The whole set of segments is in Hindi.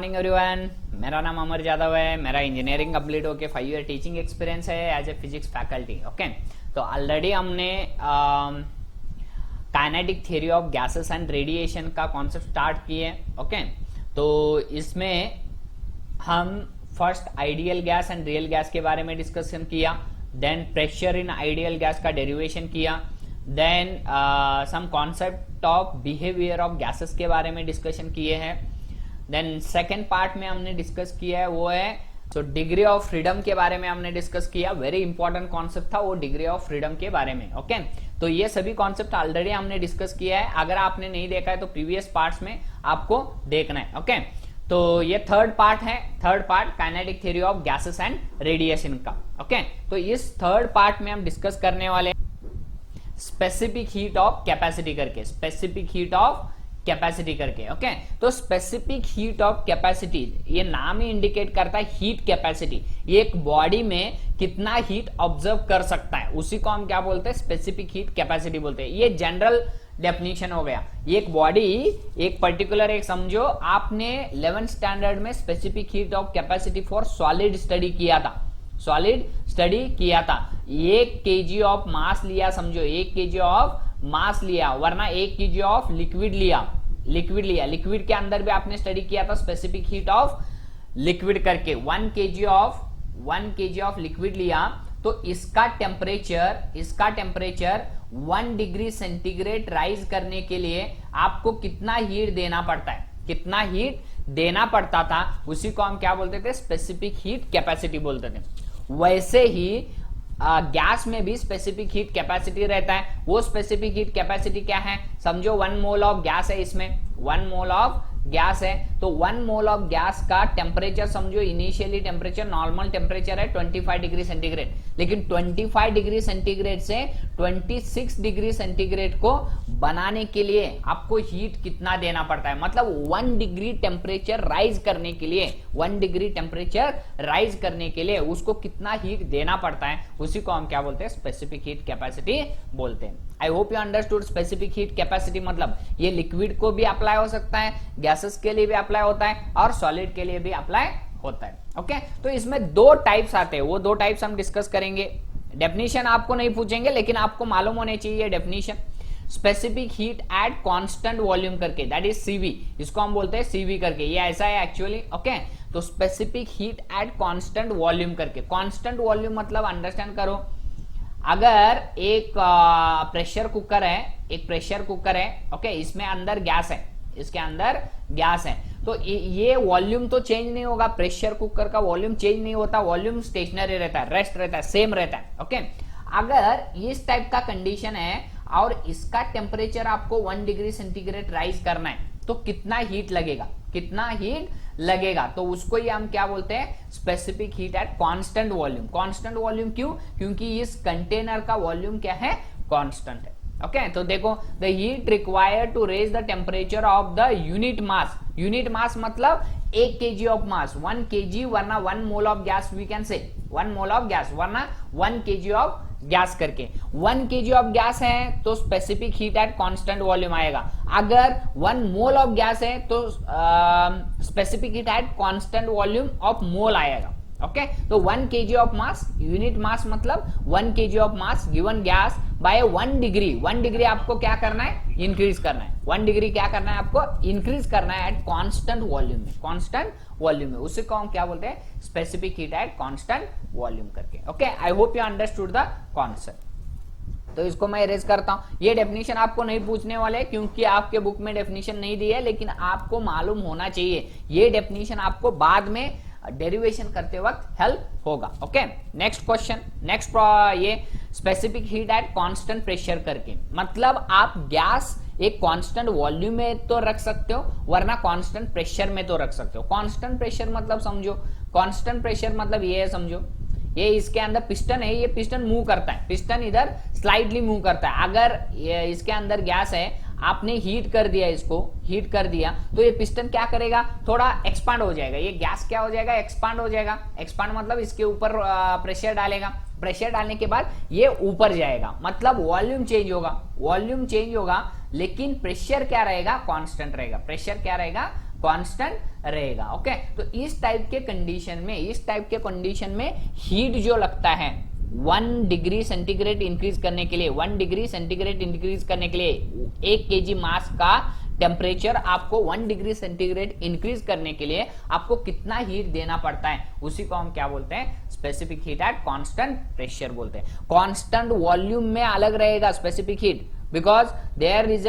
मॉर्निंग एवरीवन, मेरा नाम अमर यादव है। मेरा इंजीनियरिंग कंप्लीट होके 5 ईयर टीचिंग एक्सपीरियंस है as a physics faculty. Okay, तो ऑलरेडी हमने kinetic theory of gases and radiation का कॉन्सेप्ट स्टार्ट किए। ओके, तो इसमें हम first ideal gas and real gas के बारे में डिस्कशन किया, then pressure in ideal gas का डेरिवेशन किया, then some concept of behaviour of gases के बारे में डिस्कशन किए हैं। देन सेकेंड पार्ट में हमने डिस्कस किया है वो है तो डिग्री ऑफ फ्रीडम के बारे में हमने डिस्कस किया। वेरी इंपॉर्टेंट कॉन्सेप्ट था वो डिग्री ऑफ फ्रीडम के बारे में। ओके, तो ये सभी कॉन्सेप्ट ऑलरेडी हमने डिस्कस किया है। अगर आपने नहीं देखा है तो प्रीवियस पार्ट्स में आपको देखना है। ओके, तो ये थर्ड पार्ट है, third part kinetic theory of gases and radiation का। ओके, तो इस थर्ड पार्ट में हम डिस्कस करने वाले स्पेसिफिक हीट ऑफ कैपेसिटी करके, स्पेसिफिक हीट ऑफ कैपेसिटी करके। ओके, तो स्पेसिफिक हीट ऑफ कैपेसिटी ये नाम ही इंडिकेट करता है हीट कैपेसिटी, ये एक बॉडी में कितना हीट ऑब्जर्व कर सकता है उसी को हम क्या बोलते हैं, स्पेसिफिक हीट कैपेसिटी बोलते हैं। ये जनरल डेफिनेशन हो गया। एक बॉडी एक पर्टिकुलर, एक समझो आपने 11th स्टैंडर्ड में specific heat of capacity for solid study किया था, सॉलिड स्टडी किया था। 1 kg ऑफ मास लिया, समझो 1 kg ऑफ मास लिया, वरना 1 kg ऑफ लिक्विड लिया, लिक्विड लिया, लिक्विड के अंदर भी आपने स्टडी किया था स्पेसिफिक हीट ऑफ लिक्विड करके। 1 kg ऑफ लिक्विड लिया तो इसका टेम्परेचर 1 डिग्री सेंटीग्रेड राइज करने के लिए आपको कितना हीट देना पड़ता है, कितना हीट देना पड़ता था, उसी को हम क्या बोलते थे, स्पेसिफिक हीट कैपेसिटी बोलते थे। वैसे ही गैस में भी स्पेसिफिक हीट कैपेसिटी रहता है। वो स्पेसिफिक हीट कैपेसिटी क्या है, समझो 1 मोल ऑफ गैस है, इसमें 1 मोल ऑफ गैस है, तो 1 मोल ऑफ गैस का टेम्परेचर समझो इनिशियली टेम्परेचर नॉर्मल टेम्परेचर है 25 डिग्री सेंटीग्रेड, लेकिन 25 डिग्री सेंटीग्रेड से 26 डिग्री सेंटीग्रेड को बनाने के लिए आपको हीट कितना देना पड़ता है, मतलब 1 डिग्री टेम्परेचर राइज करने के लिए, 1 डिग्री टेम्परेचर राइज करने के लिए उसको कितना हीट देना पड़ता है, उसी को हम क्या बोलते हैं, स्पेसिफिक हीट कैपेसिटी बोलते हैं। आई hope you understood specific heat capacity मतलब ये लिक्विड को भी अप्लाई हो सकता है, गैसेस के लिए भी अप्लाई होता है और सॉलिड के लिए भी अप्लाई होता है। ओके, तो इसमें 2 टाइप्स आते हैं, वो 2 टाइप्स हम डिस्कस करेंगे। डेफिनेशन आपको नहीं पूछेंगे लेकिन आपको मालूम होने चाहिए definition. Specific heat at constant volume करके, दैट इज सीवी, इसको हम बोलते हैं सीवी करके, ये ऐसा है एक्चुअली। ओके, तो specific heat at constant volume करके, कांस्टेंट वॉल्यूम मतलब अंडरस्टैंड करो, अगर एक प्रेशर कुकर है, एक प्रेशर कुकर है, ओके, इसमें अंदर गैस है, इसके अंदर गैस है, तो ये वॉल्यूम तो चेंज नहीं होगा, प्रेशर कुकर का वॉल्यूम चेंज नहीं होता, वॉल्यूम स्टेशनरी रहता है, रेस्ट रहता है, सेम रहता है। ओके, अगर इस टाइप का कंडीशन है और इसका टेम्परेचर आपको 1 डिग्री सेंटीग्रेड राइज करना है तो कितना हीट लगेगा, कितना हीट लगेगा, तो उसको ही हम क्या बोलते हैं, specific heat at constant volume. Constant volume क्यों, क्योंकि इस कंटेनर का वॉल्यूम क्या है, कांस्टेंट है। ओके, तो देखो the heat required to raise the temperature of the unit mass, unit mass मतलब 1 kg ऑफ मास, 1 kg वरना 1 mole of gas, we can say 1 mole of gas वरना 1 kg ऑफ गैस करके। 1 kg ऑफ गैस है तो specific heat at constant volume आएगा। अगर 1 मोल ऑफ गैस है तो specific heat at constant volume of mole आएगा। ओके, तो 1 kg of mass, unit mass मतलब 1 kg of mass given gas by 1 degree. 1 degree आपको क्या करना है, इंक्रीज करना है, 1 डिग्री क्या करना है आपको, इंक्रीज करना है एट कांस्टेंट वॉल्यूम में, कांस्टेंट वॉल्यूम में, उसे को हम क्या बोलते हैं, specific heat at constant volume करके। Okay, I hope you understood the concept. तो इसको मैं इरेज करता हूं, ये डेफिनेशन आपको नहीं पूछने वाले क्योंकि आपके बुक में डेफिनेशन नहीं दी है, लेकिन आपको मालूम होना चाहिए, ये डेफिनेशन आपको बाद में डेरिवेशन करते वक्त हेल्प होगा। ओके, नेक्स्ट क्वेश्चन, नेक्स्ट ये specific heat at constant pressure करके, मतलब आप गैस एक कांस्टेंट वॉल्यूम में तो रख सकते हो वरना कांस्टेंट प्रेशर में तो रख सकते हो। कांस्टेंट प्रेशर मतलब समझो, कांस्टेंट प्रेशर मतलब ये है, समझो ये इसके अंदर पिस्टन है, ये पिस्टन मूव करता है, पिस्टन इधर स्लाइडली मूव करता है। अगर इसके अंदर गैस है, आपने हीट कर दिया, इसको हीट कर दिया तो ये पिस्टन क्या करेगा, थोड़ा एक्सपांड हो जाएगा, ये गैस क्या हो जाएगा, एक्सपांड हो जाएगा। एक्सपांड मतलब इसके ऊपर प्रेशर डालेगा, प्रेशर डालने के बाद ये ऊपर जाएगा, मतलब वॉल्यूम चेंज होगा, वॉल्यूम चेंज होगा, लेकिन प्रेशर क्या रहेगा, कांस्टेंट रहेगा, प्रेशर क्या रहेगा, कांस्टेंट रहेगा। ओके, तो इस टाइप के कंडीशन में हीट जो लगता है 1 डिग्री सेंटीग्रेड इंक्रीज करने के लिए, 1 डिग्री सेंटीग्रेड इंक्रीज करने के लिए 1 केजी मास का टेम्परेचर आपको 1 डिग्री सेंटीग्रेड इंक्रीज करने के लिए आपको कितना हीट देना पड़ता है, उसी को हम क्या बोलते हैं, specific heat at constant pressure बोलते हैं। कांस्टेंट वॉल्यूम में अलग रहेगा specific heat, because there is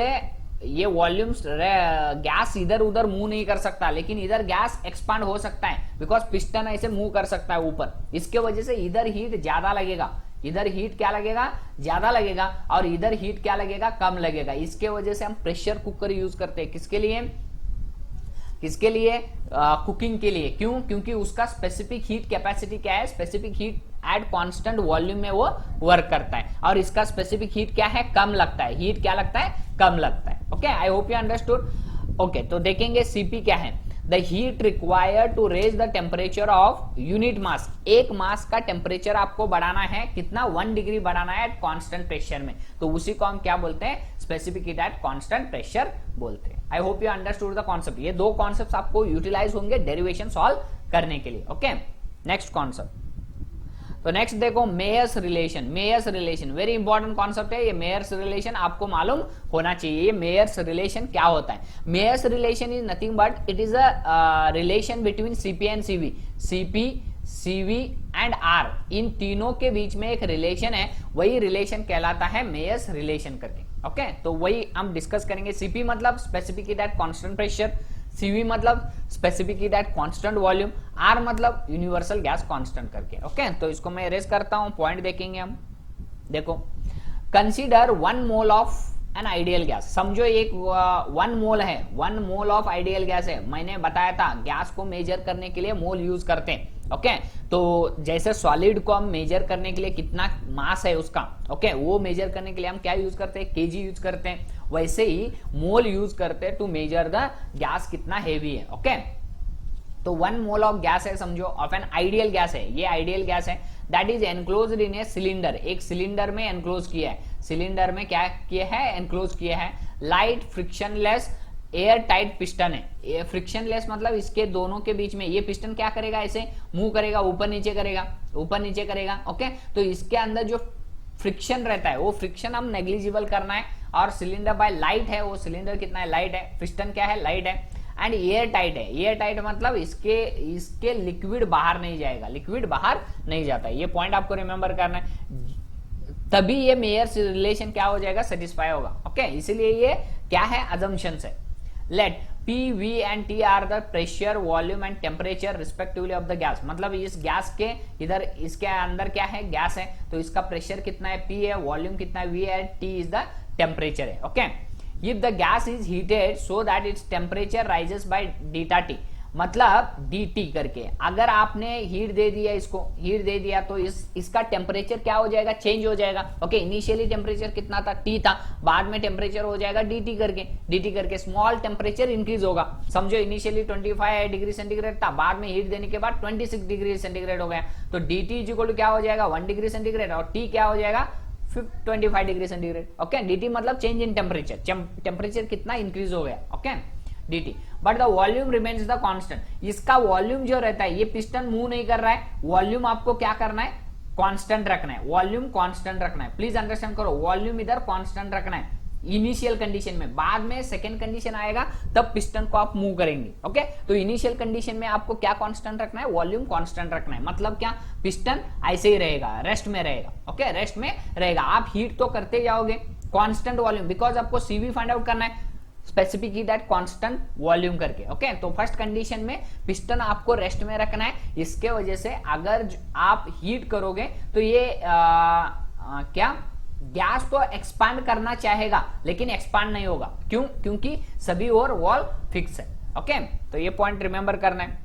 ये वॉल्यूम्स गैस इधर उधर मूव नहीं कर सकता, लेकिन इधर गैस एक्सपांड हो सकता है बिकॉज पिस्टन ऐसे मूव कर सकता है ऊपर, इसके वजह से इधर हीट ज्यादा लगेगा, इधर हीट क्या लगेगा, ज्यादा लगेगा, और इधर हीट क्या लगेगा, कम लगेगा। इसके वजह से हम प्रेशर कुकर यूज करते हैं, किसके लिए कुकिंग के लिए। क्यों? क्योंकि उसका स्पेसिफिक हीट कैपेसिटी क्या है, specific heat at constant volume में वो वर्क करता है, और इसका स्पेसिफिक हीट क्या है, कम लगता है, हीट क्या लगता है, कम लगता है। Okay, I hope you understood. Okay, तो देखेंगे सीपी क्या है, the heat required to raise the temperature of unit mass, एक मास का टेम्परेचर आपको बढ़ाना है, कितना, 1 डिग्री बढ़ाना है एट कांस्टेंट प्रेशर में, तो उसी को हम क्या बोलते हैं, specific heat at constant pressure बोलते हैं। आई hope you understood the concept. ये दो कॉन्सेप्ट आपको यूटिलाइज होंगे डेरिवेशन सॉल्व करने के लिए। ओके, नेक्स्ट कॉन्सेप्ट, तो नेक्स्ट देखो Mayer's relation. Mayer's relation very important concept है, ये मेयर्स रिलेशन आपको मालूम होना चाहिए। ये मेयर्स रिलेशन क्या होता है? Mayer's relation is nothing but it is a relation between CP and CV, CP, CV and R, इन तीनों के बीच में एक रिलेशन है, वही रिलेशन कहलाता है मेयर्स रिलेशन करके। ओके, तो वही हम डिस्कस करेंगे। सीपी मतलब specific heat at constant pressure, CV मतलब specific heat at constant volume, R मतलब यूनिवर्सल गैस कांस्टेंट करके। ओके, तो इसको मैं इरेज करता हूं, पॉइंट देखेंगे हम। देखो, consider 1 mole of an ideal gas, समझो एक 1 मोल है, 1 मोल ऑफ आइडियल गैस है। मैंने बताया था गैस को मेजर करने के लिए मोल यूज करते हैं। ओके, तो जैसे सॉलिड को हम मेजर करने के लिए कितना मास है उसका, ओके, वो मेजर करने के लिए हम क्या यूज करते हैं, केजी यूज करते हैं, वैसे ही मोल यूज करते हैं टू मेजर द गैस कितना हेवी है। ओके, तो 1 मोल ऑफ गैस है, समझो, ऑफ एन आइडियल गैस है, ये आइडियल गैस है, that is enclosed in a cylinder, एक सिलेंडर में एनक्लोज किया है, सिलेंडर में क्या किया है, एनक्लोज किया है, light frictionless air tight piston है। फ्रिक्शनलेस मतलब इसके दोनों के बीच में ये पिस्टन क्या करेगा, ऐसे मूव करेगा, ऊपर नीचे करेगा, ऊपर नीचे करेगा। ओके, तो इसके अंदर जो फ्रिक्शन रहता है वो फ्रिक्शन हम नेग्लिजिबल करना है, और सिलेंडर बाय लाइट है, वो सिलेंडर कितना है, लाइट है, पिस्टन क्या है, लाइट है, एंड एयर टाइट है। एयर टाइट मतलब इसके लिक्विड बाहर नहीं जाएगा, लिक्विड बाहर नहीं जाता है। ये पॉइंट आपको रिमेंबर करना है, तभी ये मेयर्स रिलेशन क्या हो जाएगा, सेटिस्फाई होगा। ओके, इसीलिए ये क्या है, अजम्पशंस है। Let P, V and T are the pressure, volume and temperature respectively of the gas, मतलब इस गैस के इधर इसके अंदर क्या है, गैस है, तो इसका प्रेशर कितना है, P है, वॉल्यूम कितना है, V है, T is the temperature है। Okay, if the gas is heated so that its temperature rises by delta T, मतलब dt करके, अगर आपने हीट दे दिया, इसको हीट दे दिया, तो इसका टेम्परेचर क्या हो जाएगा, चेंज हो जाएगा। ओके, इनिशियली टेम्परेचर कितना था, T था, बाद में टेम्परेचर हो जाएगा dt करके स्मॉल टेम्परेचर इंक्रीज होगा। समझो इनिशियली 25 डिग्री सेंटीग्रेड था, बाद में हीट देने के बाद 26 डिग्री सेंटीग्रेड हो गया, तो dt इक्वल टू क्या हो जाएगा, 1 डिग्री सेंटीग्रेड, और T क्या हो जाएगा, 25 डिग्री सेंटीग्रेड। ओके, dt मतलब चेंज इन टेम्परेचर, टेम्परेचर कितना इंक्रीज हो गया। Okay, dt, but the volume remains the constant, इसका वॉल्यूम जो रहता है, ये पिस्टन मूव नहीं कर रहा है, वॉल्यूम आपको क्या करना है, कांस्टेंट रखना है, वॉल्यूम कांस्टेंट रखना है। प्लीज अंडरस्टैंड करो, वॉल्यूम इधर कांस्टेंट रखना है इनिशियल कंडीशन में, बाद में सेकेंड कंडीशन आएगा तब पिस्टन को आप मूव करेंगे। ओके, तो इनिशियल कंडीशन में आपको क्या कांस्टेंट रखना है, वॉल्यूम कांस्टेंट रखना है, मतलब क्या, पिस्टन ऐसे ही रहेगा, रेस्ट में रहेगा। ओके, रेस्ट में रहेगा, आप हीट तो करते जाओगे, कांस्टेंट वॉल्यूम, बिकॉज आपको सीवी फाइंड आउट करना है, specific heat at constant volume करके। ओके, तो फर्स्ट कंडीशन में पिस्टन आपको रेस्ट में रखना है, इसके वजह से अगर आप हीट करोगे तो ये क्या, गैस तो एक्सपांड करना चाहेगा लेकिन एक्सपांड नहीं होगा। क्यों? क्योंकि सभी और वॉल फिक्स है। ओके, तो ये पॉइंट रिमेंबर करना है।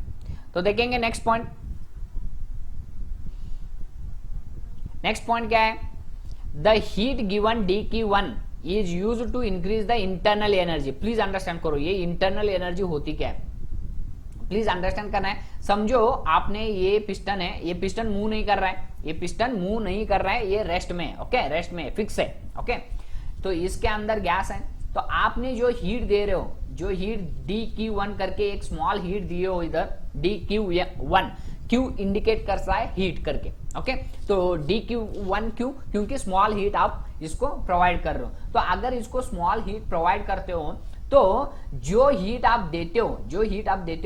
तो देखेंगे नेक्स्ट पॉइंट। नेक्स्ट पॉइंट क्या है, the heat given dq1 is used to increase the internal energy. Please understand करो, ये इंटरनल एनर्जी होती क्या है, प्लीज अंडरस्टैंड करना है। समझो आपने ये पिस्टन है, ये पिस्टन मूव नहीं कर रहा है, ये पिस्टन मूव नहीं कर रहा है, ये रेस्ट में है। ओके, रेस्ट में फिक्स है। ओके, तो इसके अंदर गैस है, तो आपने जो हीट दे रहे हो, जो हीट dq1 करके एक स्मॉल हीट दिए हो इधर dq1, Q इंडिकेट करता है हीट करके, ओके। तो dq1 क्यों? क्योंकि स्मॉल हीट आप इसको प्रोवाइड कर रहे हो। तो अगर इसको स्मॉल हीट प्रोवाइड करते हो तो जो हीट आप देते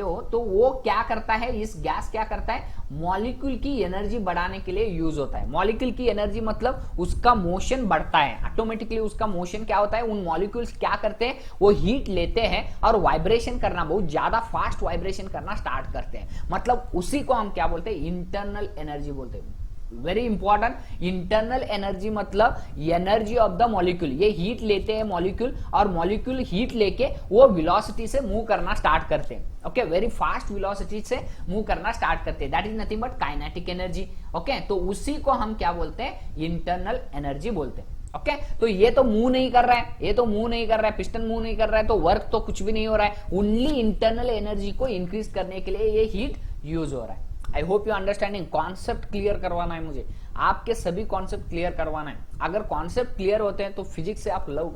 हो तो वो क्या करता है, इस गैस क्या करता है, मॉलिक्यूल की एनर्जी बढ़ाने के लिए यूज होता है। मॉलिक्यूल की एनर्जी मतलब उसका मोशन बढ़ता है, ऑटोमेटिकली उसका मोशन क्या होता है, उन मॉलिक्यूल्स क्या करते हैं, वो हीट लेते हैं और वाइब्रेशन करना, बहुत ज्यादा फास्ट वाइब्रेशन करना स्टार्ट करते हैं। मतलब उसी को हम क्या बोलते हैं, इंटरनल एनर्जी बोलते हैं। वेरी इंपॉर्टेंट, इंटरनल एनर्जी मतलब एनर्जी ऑफ द मॉलिक्यूल। ये हीट लेते हैं मॉलिक्यूल और मॉलिक्यूल हीट लेके वो वेलोसिटी से मूव करना स्टार्ट करते हैं, ओके, वेरी फास्ट वेलोसिटी से मूव करना स्टार्ट करते हैं। That is nothing but kinetic energy, okay. तो उसी को हम क्या बोलते हैं, इंटरनल एनर्जी बोलते हैं, ओके। तो ये तो मूव नहीं कर रहा है, पिस्टन मूव नहीं कर रहा है, तो वर्क तो कुछ भी नहीं हो रहा है, ओनली इंटरनल एनर्जी को इंक्रीज करने के लिए ये हीट यूज हो रहा है। आई hope you understanding. Concept clear करवाना है मुझे, आपके सभी कॉन्सेप्ट क्लियर करवाना है। अगर कॉन्सेप्ट क्लियर होते हैं तो फिजिक्स से आप लव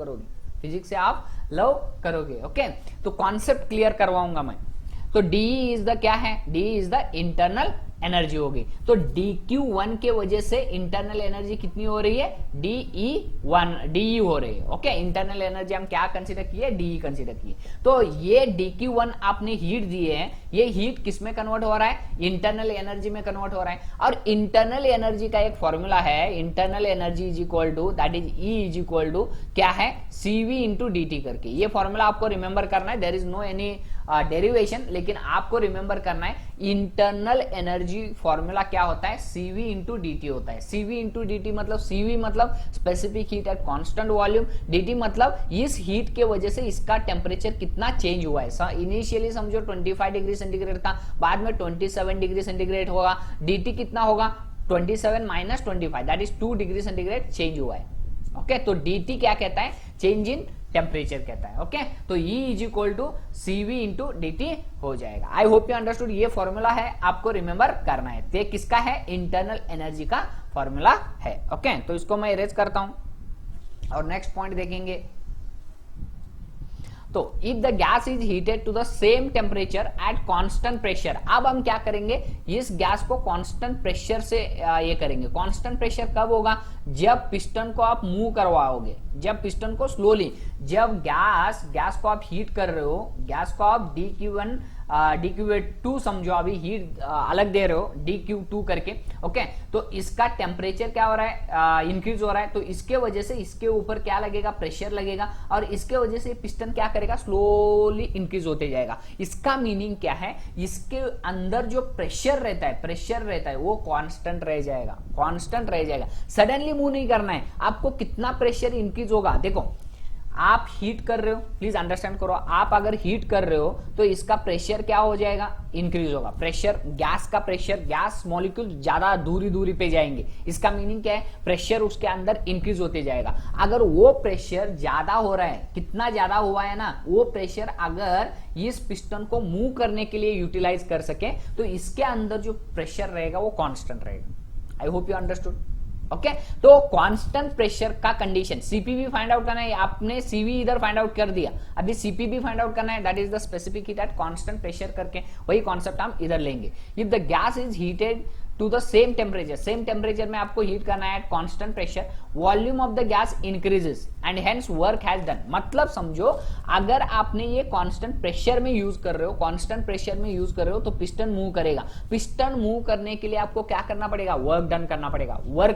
करोगे, ओके। तो कॉन्सेप्ट क्लियर करवाऊंगा मैं। तो डी इज द क्या है, D is the internal energy होगी। तो dq1 के वजह से इंटरनल एनर्जी कितनी हो रही है, de हो रही है, ओके। इंटरनल एनर्जी हम क्या कंसीडर किए, de कंसीडर किए। तो ये dq1 आपने हीट दिए हैं, ये हीट किस में कन्वर्ट हो रहा है, इंटरनल एनर्जी में कन्वर्ट हो रहा है। और इंटरनल एनर्जी का एक फॉर्मूला है, internal energy is equal to, that is E is equal to क्या है, cv इंटू dt करके। ये फॉर्मूला आपको रिमेंबर करना है, there is no any derivation, लेकिन आपको रिमेंबर करना है इंटरनल एनर्जी फॉर्मूला क्या होता है, cv इंटू dt होता है। cv इंटू dt मतलब cv मतलब specific heat at constant volume, dt मतलब इस हीट के वजह से इसका टेम्परेचर कितना चेंज हुआ है। इनिशियली समझो 25 डिग्री सेंटीग्रेड था, बाद में 27 डिग्री सेंटीग्रेड होगा, dt कितना होगा, 27 minus 25, that is 2 degree centigrade change हुआ है, ओके। तो dt क्या कहता है, चेंज इन टेम्परेचर कहता है, ओके। तो E is equal to cv into dt हो जाएगा। I hope you understood. ये फॉर्मूला है, आपको रिमेंबर करना है। ये किसका है, इंटरनल एनर्जी का फॉर्मूला है, ओके। तो इसको मैं इरेज करता हूं और नेक्स्ट पॉइंट देखेंगे। तो if the gas is heated to the same temperature at constant pressure, अब हम क्या करेंगे, इस गैस को कांस्टेंट प्रेशर से ये करेंगे। कांस्टेंट प्रेशर कब होगा, जब पिस्टन को आप मूव करवाओगे, जब पिस्टन को स्लोली, जब गैस को आप हीट कर रहे हो, गैस को आप dq1 dq2 समझो, अभी हीट अलग दे रहे हो dq2 करके, ओके। तो इसका टेम्परेचर क्या हो रहा है, इंक्रीज हो रहा है। तो इसके वजह से इसके ऊपर क्या लगेगा, प्रेशर लगेगा, और इसके वजह से पिस्टन क्या करेगा, स्लोली इंक्रीज होते जाएगा। इसका मीनिंग क्या है, इसके अंदर जो प्रेशर रहता है वो कांस्टेंट रह जाएगा, सडनली मूव नहीं करना है आपको। कितना प्रेशर इंक्रीज होगा, देखो आप हीट कर रहे हो, प्लीज अंडरस्टैंड करो, आप अगर हीट कर रहे हो तो इसका प्रेशर क्या हो जाएगा, इंक्रीज होगा। प्रेशर, गैस का प्रेशर, गैस मॉलिक्यूल ज्यादा दूरी पे जाएंगे, इसका मीनिंग क्या है, प्रेशर उसके अंदर इंक्रीज होते जाएगा। अगर वो प्रेशर ज्यादा हो रहा है, कितना ज्यादा हुआ है ना, वो प्रेशर अगर इस पिस्टन को मूव करने के लिए यूटिलाइज कर सके तो इसके अंदर जो प्रेशर रहेगा वो कांस्टेंट रहेगा। आई होप यू अंडरस्टूड, ओके। तो कांस्टेंट प्रेशर का कंडीशन, सीपीबी फाइंड आउट करना है, आपने सीवी इधर फाइंड आउट कर दिया, अभी सीपीबी फाइंड आउट करना है, that is the specific heat at constant pressure करके, वही कॉन्सेप्ट हम इधर लेंगे। If the gas is heated to the same temperature में आपको हीट करना है at constant pressure, volume of the gas increases and hence work has done. मतलब समझो अगर आपने ये कांस्टेंट प्रेशर में यूज कर रहे हो, तो पिस्टन मूव करेगा। पिस्टन मूव करने के लिए आपको क्या करना पड़ेगा, वर्क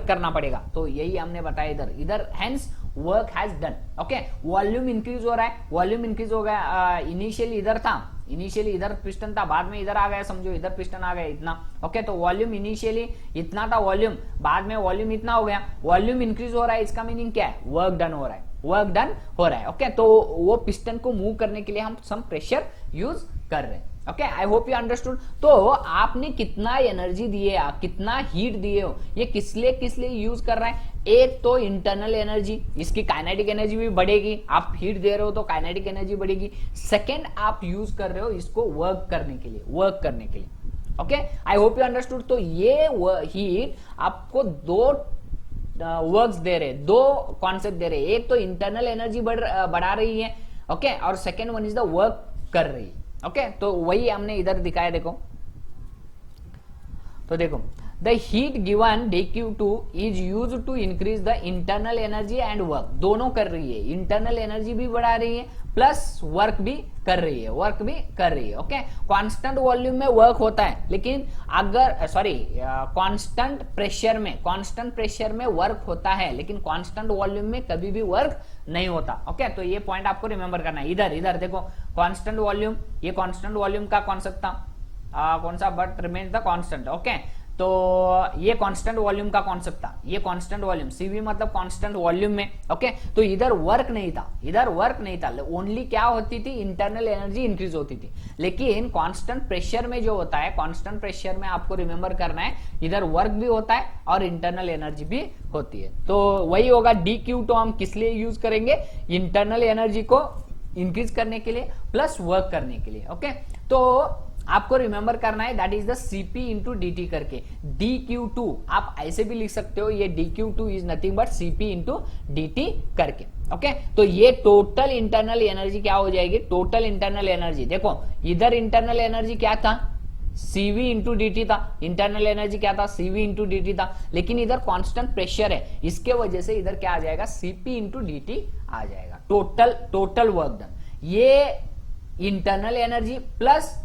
करना पड़ेगा। तो यही हमने बताया इधर hence work has done, okay. Volume increase हो रहा है, वॉल्यूम इंक्रीज हो गया, इनिशियली इधर पिस्टन था, बाद में इधर आ गया, समझो इधर पिस्टन आ गया इतना, ओके। तो वॉल्यूम इनिशियली इतना था वॉल्यूम, बाद में वॉल्यूम इतना हो गया, वॉल्यूम इंक्रीज हो रहा है, इसका मीनिंग क्या है, वर्क डन हो रहा है, ओके। तो वो पिस्टन को मूव करने के लिए हम सम प्रेशर यूज कर रहे हैं, okay. I hope you understood. तो आपने कितना एनर्जी दिए, कितना हीट दिए हो, ये किस लिए यूज कर रहा है, एक तो इंटरनल एनर्जी, इसकी काइनेटिक एनर्जी भी बढ़ेगी, आप हीट दे रहे हो तो काइनेटिक एनर्जी बढ़ेगी। सेकेंड, आप यूज कर रहे हो इसको वर्क करने के लिए, okay. I hope you understood. तो ये हीट आपको दो वर्क्स दे रहे, दो कॉन्सेप्ट दे रहे, एक तो इंटरनल एनर्जी बढ़ा रही है, ओके, और second one is the work कर रही है। ओके, तो वही हमने इधर दिखाया, देखो तो देखो the heat given dq2 is use to increase the internal energy and work, दोनों कर रही है, इंटरनल एनर्जी भी बढ़ा रही है प्लस वर्क भी कर रही है, ओके। कांस्टेंट वॉल्यूम में वर्क होता है, लेकिन अगर कांस्टेंट प्रेशर में वर्क होता है, लेकिन कांस्टेंट वॉल्यूम में कभी भी वर्क नहीं होता, ओके। तो ये पॉइंट आपको रिमेंबर करना है। इधर देखो कांस्टेंट वॉल्यूम, ये कांस्टेंट वॉल्यूम का कॉन्सेप्ट था, कौन सा, but remains the constant, okay. तो ये कांस्टेंट वॉल्यूम का कॉन्सेप्ट था, ये कांस्टेंट वॉल्यूम, सीवी मतलब कांस्टेंट वॉल्यूम में, ओके। तो इधर वर्क नहीं था, ओनली क्या होती थी, इंटरनल एनर्जी इंक्रीज होती थी। लेकिन कांस्टेंट प्रेशर में जो होता है, कांस्टेंट प्रेशर में आपको रिमेंबर करना है, इधर वर्क भी होता है और इंटरनल एनर्जी भी होती है। तो वही होगा dq, तो हम किस लिए यूज करेंगे, इंटरनल एनर्जी को इंक्रीज करने के लिए प्लस वर्क करने के लिए, ओके। तो आपको रिमेंबर करना है that is the Cp into dt करके, dq2 आप ऐसे भी लिख सकते हो, ये dq2 is nothing but Cp into dt करके, ओके। तो ये टोटल इंटरनल एनर्जी क्या हो जाएगी, टोटल इंटरनल एनर्जी, देखो इधर इंटरनल एनर्जी क्या था, Cv इंटू dt था, इंटरनल एनर्जी क्या था, Cv इंटू dt था, लेकिन इधर कांस्टेंट प्रेशर है, इसके वजह से इधर क्या आ जाएगा, Cp इंटू dt आ जाएगा, टोटल वर्क डन। ये internal energy plus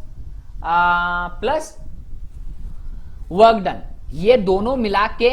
work done, ये दोनों मिला के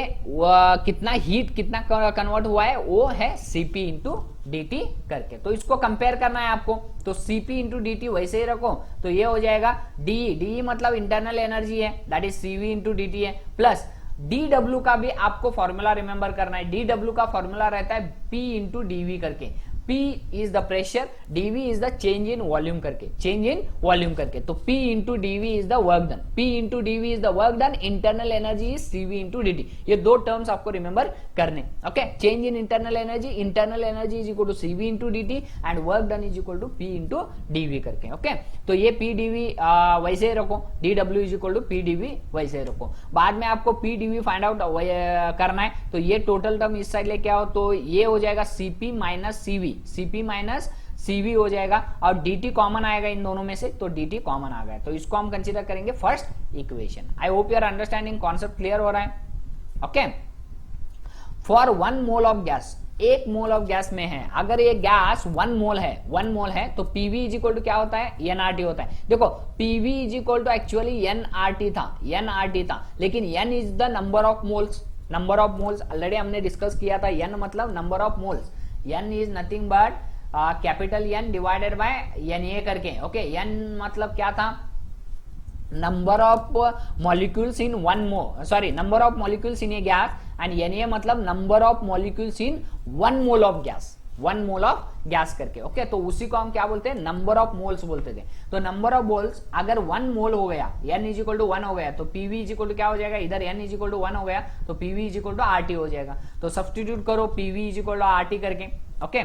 कितना हीट कितना कन्वर्ट हुआ है, वो है Cp इंटू dt करके। तो इसको कंपेयर करना है आपको, तो Cp इंटू dt वैसे ही रखो, तो ये हो जाएगा डी मतलब इंटरनल एनर्जी है, that is Cv into dt है, प्लस dw का भी आपको फॉर्मूला रिमेंबर करना है, dw का फॉर्मूला रहता है P इंटू dv करके, P is the pressure, dv is the change in volume करके, तो P into dv is the work done, P into dv is the work done, internal energy is Cv into dt। ये दो टर्म्स आपको रिमेंबर करने, okay. Change in internal energy is equal to Cv into dt and work done is equal to P into dv करके, ओके। तो ये P dv वैसे ही रखो, dw is equal to P dv वैसे ही रखो। बाद में आपको P dv फाइंड आउट करना है, तो ये टोटल टर्म इस साइड लेके आओ, तो ये हो जाएगा Cp माइनस Cv हो जाएगा, और dt कॉमन आएगा इन दोनों में से, तो dt कॉमन आ गया, तो इसको हम कंसीडर करेंगे first equation. I hope you are understanding, concept clear हो रहा है, okay. For 1 mole of gas, 1 mole of gas में है, अगर ये गैस 1 मोल है, तो PV इज इक्वल टू क्या होता है, NRT होता है। देखो PV is equal to actually NRT था, लेकिन N is the number of moles, already हमने डिस्कस किया था, N मतलब number of moles, N is nothing but capital N divided by Na करके, ओके। N मतलब क्या था, number of molecules in number of molecules in a gas, and Na मतलब number of molecules in 1 mole of gas करके, ओके। तो उसी को हम क्या बोलते हैं, नंबर ऑफ मोल्स बोलते थे। तो नंबर ऑफ मोल्स अगर 1 मोल हो गया, N इज इक्वल टू 1 हो गया, तो PV इज इक्वल टू क्या हो जाएगा, इधर N इज इक्वल टू 1 हो गया, तो PV is equal to RT हो जाएगा। तो सब्स्टिट्यूट करो PV is equal to RT करके, ओके।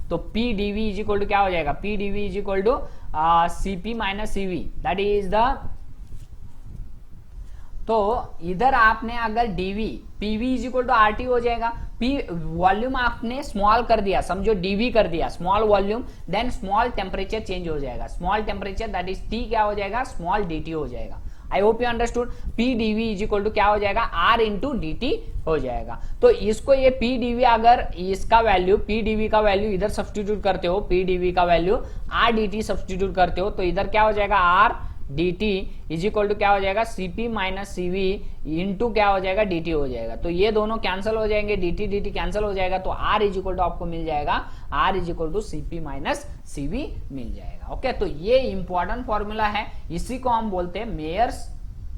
तो P dV is equal to क्या हो जाएगा, P dV is equal to Cp minus Cv, that is the, तो इधर आपने अगर dV PV is equal to RT हो जाएगा, P वॉल्यूम आपने स्मॉल कर दिया, समझो dV कर दिया small volume, then small temperature change हो जाएगा, small temperature that is T क्या हो जाएगा, स्मॉल dt हो जाएगा। I hope you understood. P dV is equal to क्या हो जाएगा, R इंटू dt हो जाएगा। तो इसको ये P dV अगर इसका वैल्यू P dV का वैल्यू इधर सब्स्टिट्यूट करते हो, P dV का वैल्यू R dt सब्स्टिट्यूट करते हो, तो इधर क्या हो जाएगा, R dt is equal to क्या हो जाएगा, Cp माइनस Cv इंटू क्या हो जाएगा, dt हो जाएगा। तो ये दोनों कैंसिल हो जाएंगे, dt कैंसिल हो जाएगा, तो R इज इक्वल टू आपको मिल जाएगा, R is equal to Cp minus Cv मिल जाएगा, ओके। तो ये इंपॉर्टेंट फॉर्मूला है, इसी को हम बोलते हैं मेयर्स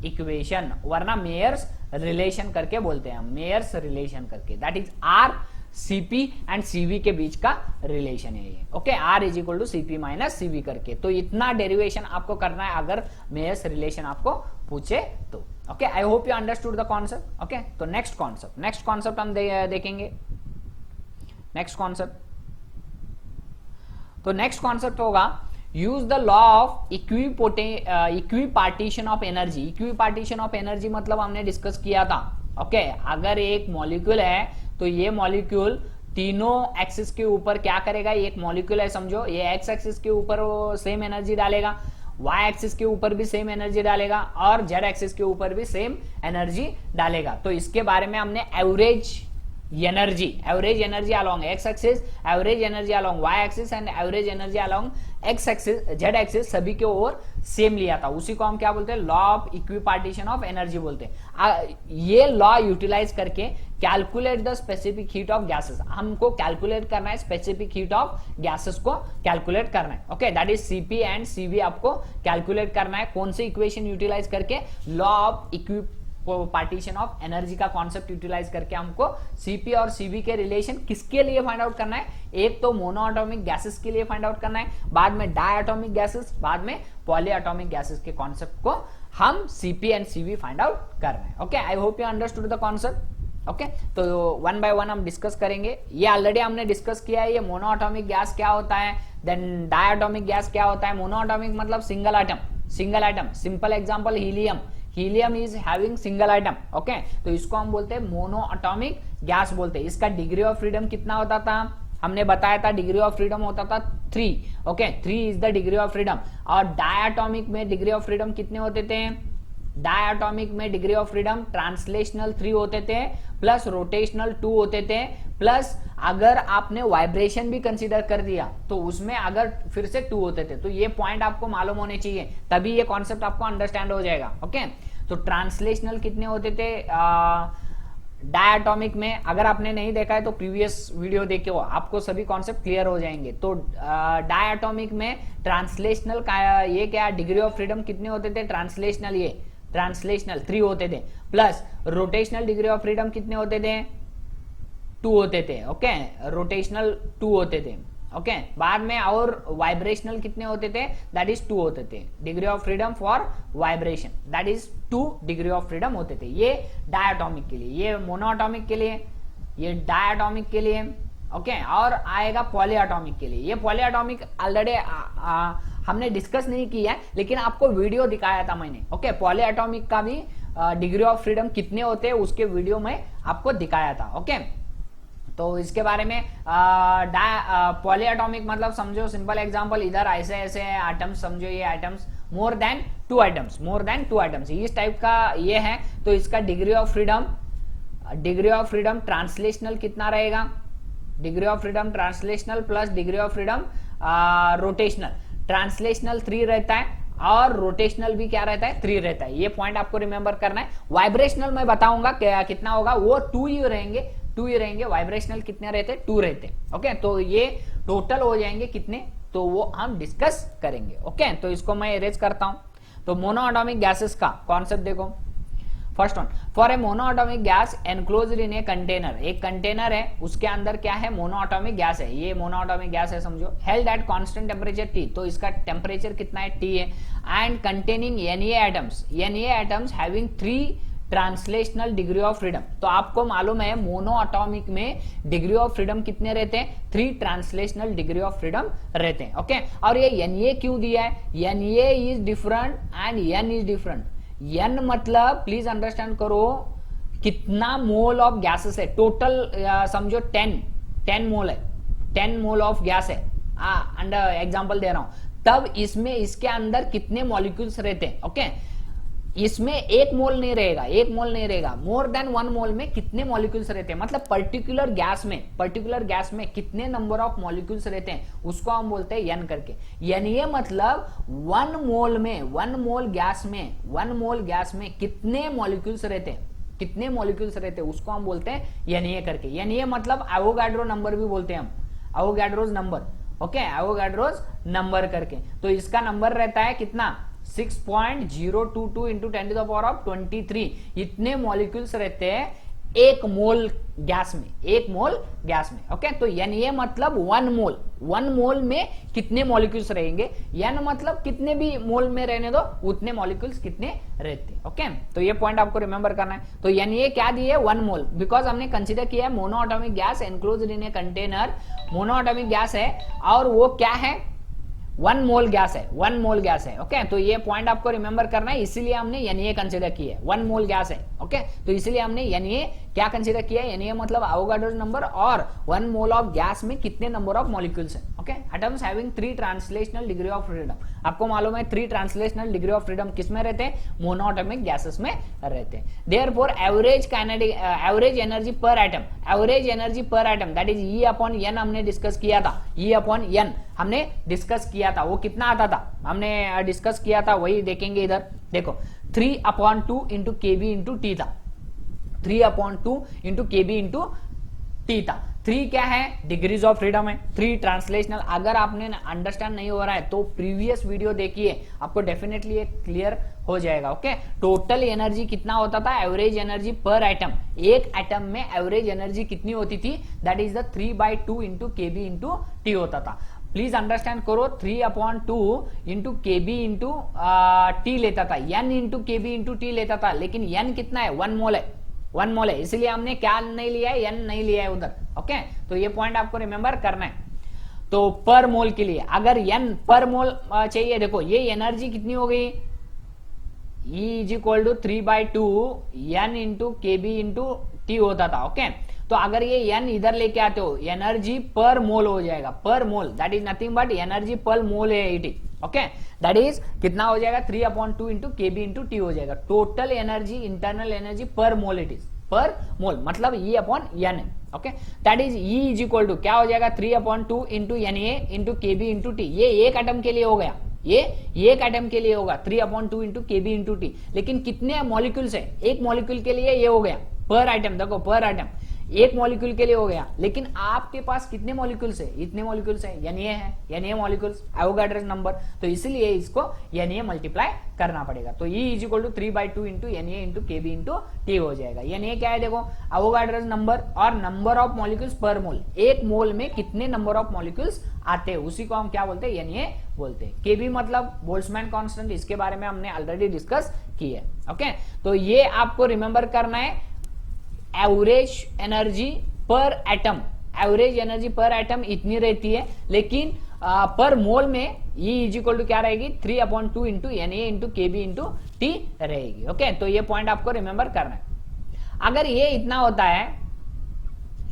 इक्वेशन, वरना मेयर्स रिलेशन करके बोलते हैं, मेयर्स रिलेशन करके, that is R Cp and Cv के बीच का रिलेशन है ये, okay. R is equal to Cp minus Cv करके, तो इतना डेरिवेशन आपको करना है अगर मेयर्स रिलेशन आपको पूछे तो, okay. I hope you understood the concept, okay. तो नेक्स्ट कॉन्सेप्ट हम देखेंगे, नेक्स्ट कॉन्सेप्ट होगा use the law of equipartition of energy. Equipartition of energy मतलब हमने डिस्कस किया था, ओके। अगर एक मॉलिक्यूल है तो ये मॉलिक्यूल तीनों एक्सिस के ऊपर क्या करेगा, एक मॉलिक्यूल है समझो, ये एक्स एक्सिस के ऊपर वो सेम एनर्जी डालेगा, वाई एक्सिस के ऊपर भी सेम एनर्जी डालेगा और जेड एक्सिस के ऊपर भी सेम एनर्जी डालेगा। तो इसके बारे में हमने average energy along X axis, average energy along Y axis and average energy along X axis Z axis सभी के ओर सेम लिया था। उसी को हम क्या बोलते हैं, law of equipartition of energy बोलते हैं। ये लॉ यूटिलाइज करके calculate the specific heat of gases, हमको कैलकुलेट करना है स्पेसिफिक हीट ऑफ गैसेस को कैलकुलेट करना है। Okay, that is CP and CV आपको कैलकुलेट करना है। कौन सी इक्वेशन यूटिलाइज करके, law of partition of energy का कॉन्सेप्ट यूटिलाइज करके हमको सीपी और सीवी के रिलेशन किसके लिए फाइंड आउट करना है, एक तो मोनोएटॉमिक गैसेस के लिए फाइंड आउट करना है, बाद में डायएटॉमिक गैसेस, बाद में पॉलीएटॉमिक गैसेस के कॉन्सेप्ट को हम CP and CV find out कर रहे हैं। Okay, I hope you understood the concept. Okay, तो वन बाय वन हम डिस्कस करेंगे। ये ऑलरेडी हमने डिस्कस किया है, ये मोनोएटॉमिक गैस क्या होता है, देन डायएटॉमिक गैस क्या होता है। मोनोएटॉमिक मतलब single item, simple example helium is having single item. Okay, तो इसको हम बोलते हैं मोनोएटॉमिक गैस बोलते हैं। इसका डिग्री ऑफ फ्रीडम कितना होता था, हमने बताया था, डिग्री ऑफ फ्रीडम होता था 3। Okay, 3 is the degree of freedom. और डायएटॉमिक में डिग्री ऑफ फ्रीडम कितने होते थे, डायएटॉमिक में डिग्री ऑफ फ्रीडम ट्रांसलेशनल 3 होते थे, प्लस रोटेशनल 2 होते थे, प्लस अगर आपने वाइब्रेशन भी कंसीडर कर दिया तो उसमें अगर फिर से 2 होते थे। तो ये पॉइंट आपको मालूम होने चाहिए, तभी ये कॉन्सेप्ट आपको अंडरस्टैंड हो जाएगा। ओके, तो ट्रांसलेशनल कितने होते थे डायएटॉमिक में, अगर आपने नहीं देखा है तो प्रीवियस वीडियो देखो, आपको सभी कॉन्सेप्ट क्लियर हो जाएंगे। तो डायएटॉमिक में ट्रांसलेशनल का ये क्या डिग्री ऑफ फ्रीडम कितने होते थे, ट्रांसलेशनल 3 होते थे, plus rotational degree of freedom कितने होते थे, 2 होते थे। ओके, रोटेशनल 2 होते थे। ओके, बाद में और वाइब्रेशनल कितने होते थे, दैट इज 2 होते थे। Degree of freedom for vibration that is 2 degree of freedom होते थे। ये डायएटॉमिक के लिए, ये मोनोएटॉमिक के लिए, ये डायएटॉमिक के लिए। ओके, और आएगा पॉलीएटॉमिक के लिए। ये पॉलीएटॉमिक ऑलरेडी हमने डिस्कस नहीं किया है, लेकिन आपको वीडियो दिखाया था मैंने। ओके, पॉलीएटॉमिक का भी डिग्री ऑफ फ्रीडम कितने होते हैं उसके वीडियो में आपको दिखाया था। ओके, तो इसके बारे में पॉलीएटॉमिक मतलब समझो, सिंपल एग्जांपल, इधर ऐसे ऐसे एटम्स समझो, ये एटम्स मोर देन 2 आइटम्स इस टाइप का ये है। तो इसका डिग्री ऑफ फ्रीडम ट्रांसलेशनल कितना रहेगा, degree of freedom translational plus degree of freedom rotational. Translational 3 रहता है और रोटेशनल भी क्या रहता है, 3 रहता है। ये पॉइंट आपको रिमेंबर करना है। वाइब्रेशनल मैं बताऊंगा कितना होगा, वो 2 ही रहेंगे। वाइब्रेशनल कितने रहते, 2 रहते। ओके, तो ये टोटल हो जाएंगे कितने, तो वो हम डिस्कस करेंगे। ओके, तो इसको मैं इरेज करता हूं। तो मोनोएटॉमिक गैसेस का कॉन्सेप्ट देखो। First one, for a monoatomic gas enclosed in a container, एक कंटेनर है, उसके अंदर क्या है, मोनोएटॉमिक गैस है। ये मोनोएटॉमिक गैस है समझो, held at constant temperature T, तो इसका टेम्परेचर कितना है, T है, and containing Na atoms having 3 translational degree of freedom. तो आपको मालूम है मोनोएटॉमिक में डिग्री ऑफ फ्रीडम कितने रहते हैं, 3 ट्रांसलेशनल डिग्री ऑफ फ्रीडम रहते हैं। ओके, और ये Na क्यों दिया है, Na is different and N is different. N मतलब प्लीज अंडरस्टैंड करो कितना मोल ऑफ गैसेस है, टोटल समझो 10 मोल है, 10 मोल ऑफ गैस है। अंडर एग्जांपल दे रहा हूं, तब इसमें इसके अंदर कितने मॉलिक्यूल्स रहते हैं। ओके, इसमें 1 मोल नहीं रहेगा, मोर देन 1 मोल में कितने मॉलिक्यूल्स रहते हैं, मतलब पर्टिकुलर गैस में कितने नंबर ऑफ मॉलिक्यूल्स रहते हैं, उसको हम बोलते हैं N करके। ये मतलब 1 मोल गैस में कितने मॉलिक्यूल्स रहते हैं, उसको हम बोलते हैं Na करके। Na मतलब एवोगाड्रो नंबर भी बोलते हैं हम, Avogadro's number. Okay, Avogadro's number करके। तो इसका नंबर रहता है कितना, 6.022 इंटू 10⁻23। इतने मॉलिक्यूल्स रहते हैं 1 मोल गैस में। ओके, तो Na मतलब 1 मोल में कितने मॉलिक्यूल्स रहेंगे, N मतलब कितने भी मोल में रहने दो उतने मॉलिक्यूल्स कितने रहते हैं। ओके, तो ये पॉइंट आपको रिमेंबर करना है। तो Na क्या दिए, 1 मोल, बिकॉज हमने कंसीडर किया है monoatomic gas enclosed in a container, monoatomic gas है, और वो क्या है, 1 मोल गैस है, 1 मोल गैस है। ओके, तो ये पॉइंट आपको रिमेंबर करना है, इसीलिए हमने Na कंसीडर किया है। 1 मोल गैस है। ओके, तो इसीलिए हमने Na क्या कंसीडर किया है, Na मतलब एवोगाड्रो नंबर, और 1 मोल ऑफ गैस में कितने नंबर ऑफ मॉलिक्यूल्स है। Okay, atoms having 3 translational degree of freedom. आपको मालूम है 3 ट्रांसलेशनल डिग्री ऑफ फ्रीडम किस में रहते हैं, मोनोएटॉमिक गैसेस में रहते हैं। देयरफॉर एवरेज एनर्जी पर एटम, एवरेज एनर्जी पर atom that is E upon N हमने डिस्कस किया था, E अपॉन N हमने डिस्कस किया था। वो कितना आता था, हमने डिस्कस किया था, वही देखेंगे इधर। देखो 3/2 इंटू केबी इंटू टी था, 3/2 इंटू केबी इंटू टी था। 3 क्या है, डिग्रीज ऑफ फ्रीडम है। 3 ट्रांसलेशनल। अगर आपने अंडरस्टैंड नहीं हो रहा है तो प्रीवियस वीडियो देखिए, आपको डेफिनेटली ये क्लियर हो जाएगा। ओके, टोटल एनर्जी कितना होता था, एवरेज एनर्जी पर एटम, एक एटम में एवरेज एनर्जी कितनी होती थी, that is the 3/2 into KB into T होता था। प्लीज अंडरस्टैंड करो, 3/2 इंटू केबी इंटू टी लेता था, N into KB into T लेता था, लेकिन N कितना है, 1 मोल है, 1 मोल है, इसलिए हमने क्या नहीं लिया है, N नहीं लिया है उधर। ओके, तो ये पॉइंट आपको रिमेंबर करना है। तो पर मोल के लिए अगर N पर मोल चाहिए, देखो ये एनर्जी कितनी हो गई, E is equal to 3/2 N into KB into T होता था। ओके, तो अगर ये N इधर लेके आते हो, एनर्जी पर मोल हो जाएगा, पर मोल that is nothing but energy पर मोल है 80। ओके, दैट इज कितना हो जाएगा, 3/2 इंटू केबी इंटू टी हो जाएगा। टोटल एनर्जी, इंटरनल एनर्जी पर मोल इट इज, पर मोल मतलब E अपॉन N है। Okay, that is E is equal to क्या हो जाएगा, 3/2 into Na into KB into T. ये एक एटम के लिए हो गया, ये एक एटम के लिए होगा 3/2 इंटू केबी इंटू टी। लेकिन कितने मॉलिक्यूल्स है, एक मॉलिक्यूल के लिए ये हो गया पर एटम। देखो पर एटम एक मॉलिक्यूल के लिए हो गया, लेकिन आपके पास कितने मॉलिक्यूल्स है, इतने मॉलिक्यूल्स है, Na है, Na मॉलिक्यूल्स, एवोगाड्रो नंबर, तो इसलिए इसको Na मल्टीप्लाई करना पड़ेगा। तो E is equal to 3/2 into Na into KB into T हो जाएगा। Na क्या है, देखो एवोगाड्रो नंबर और number of molecules per mole, एक मोल में कितने नंबर ऑफ मॉलिक्यूल्स आते हैं, उसी को हम क्या बोलते हैं, Na बोलते हैं। केबी मतलब बोल्ट्जमैन कांस्टेंट, इसके बारे में हमने ऑलरेडी डिस्कस की है। ओके, तो ये आपको रिमेंबर करना है, एवरेज एनर्जी पर एटम, एवरेज एनर्जी पर एटम इतनी रहती है, लेकिन पर मोल में E इज इक्वल टू क्या रहेगी, 3/2 into Na into KB into T रहेगी। ओके, तो ये पॉइंट आपको रिमेंबर करना है। अगर ये इतना होता है,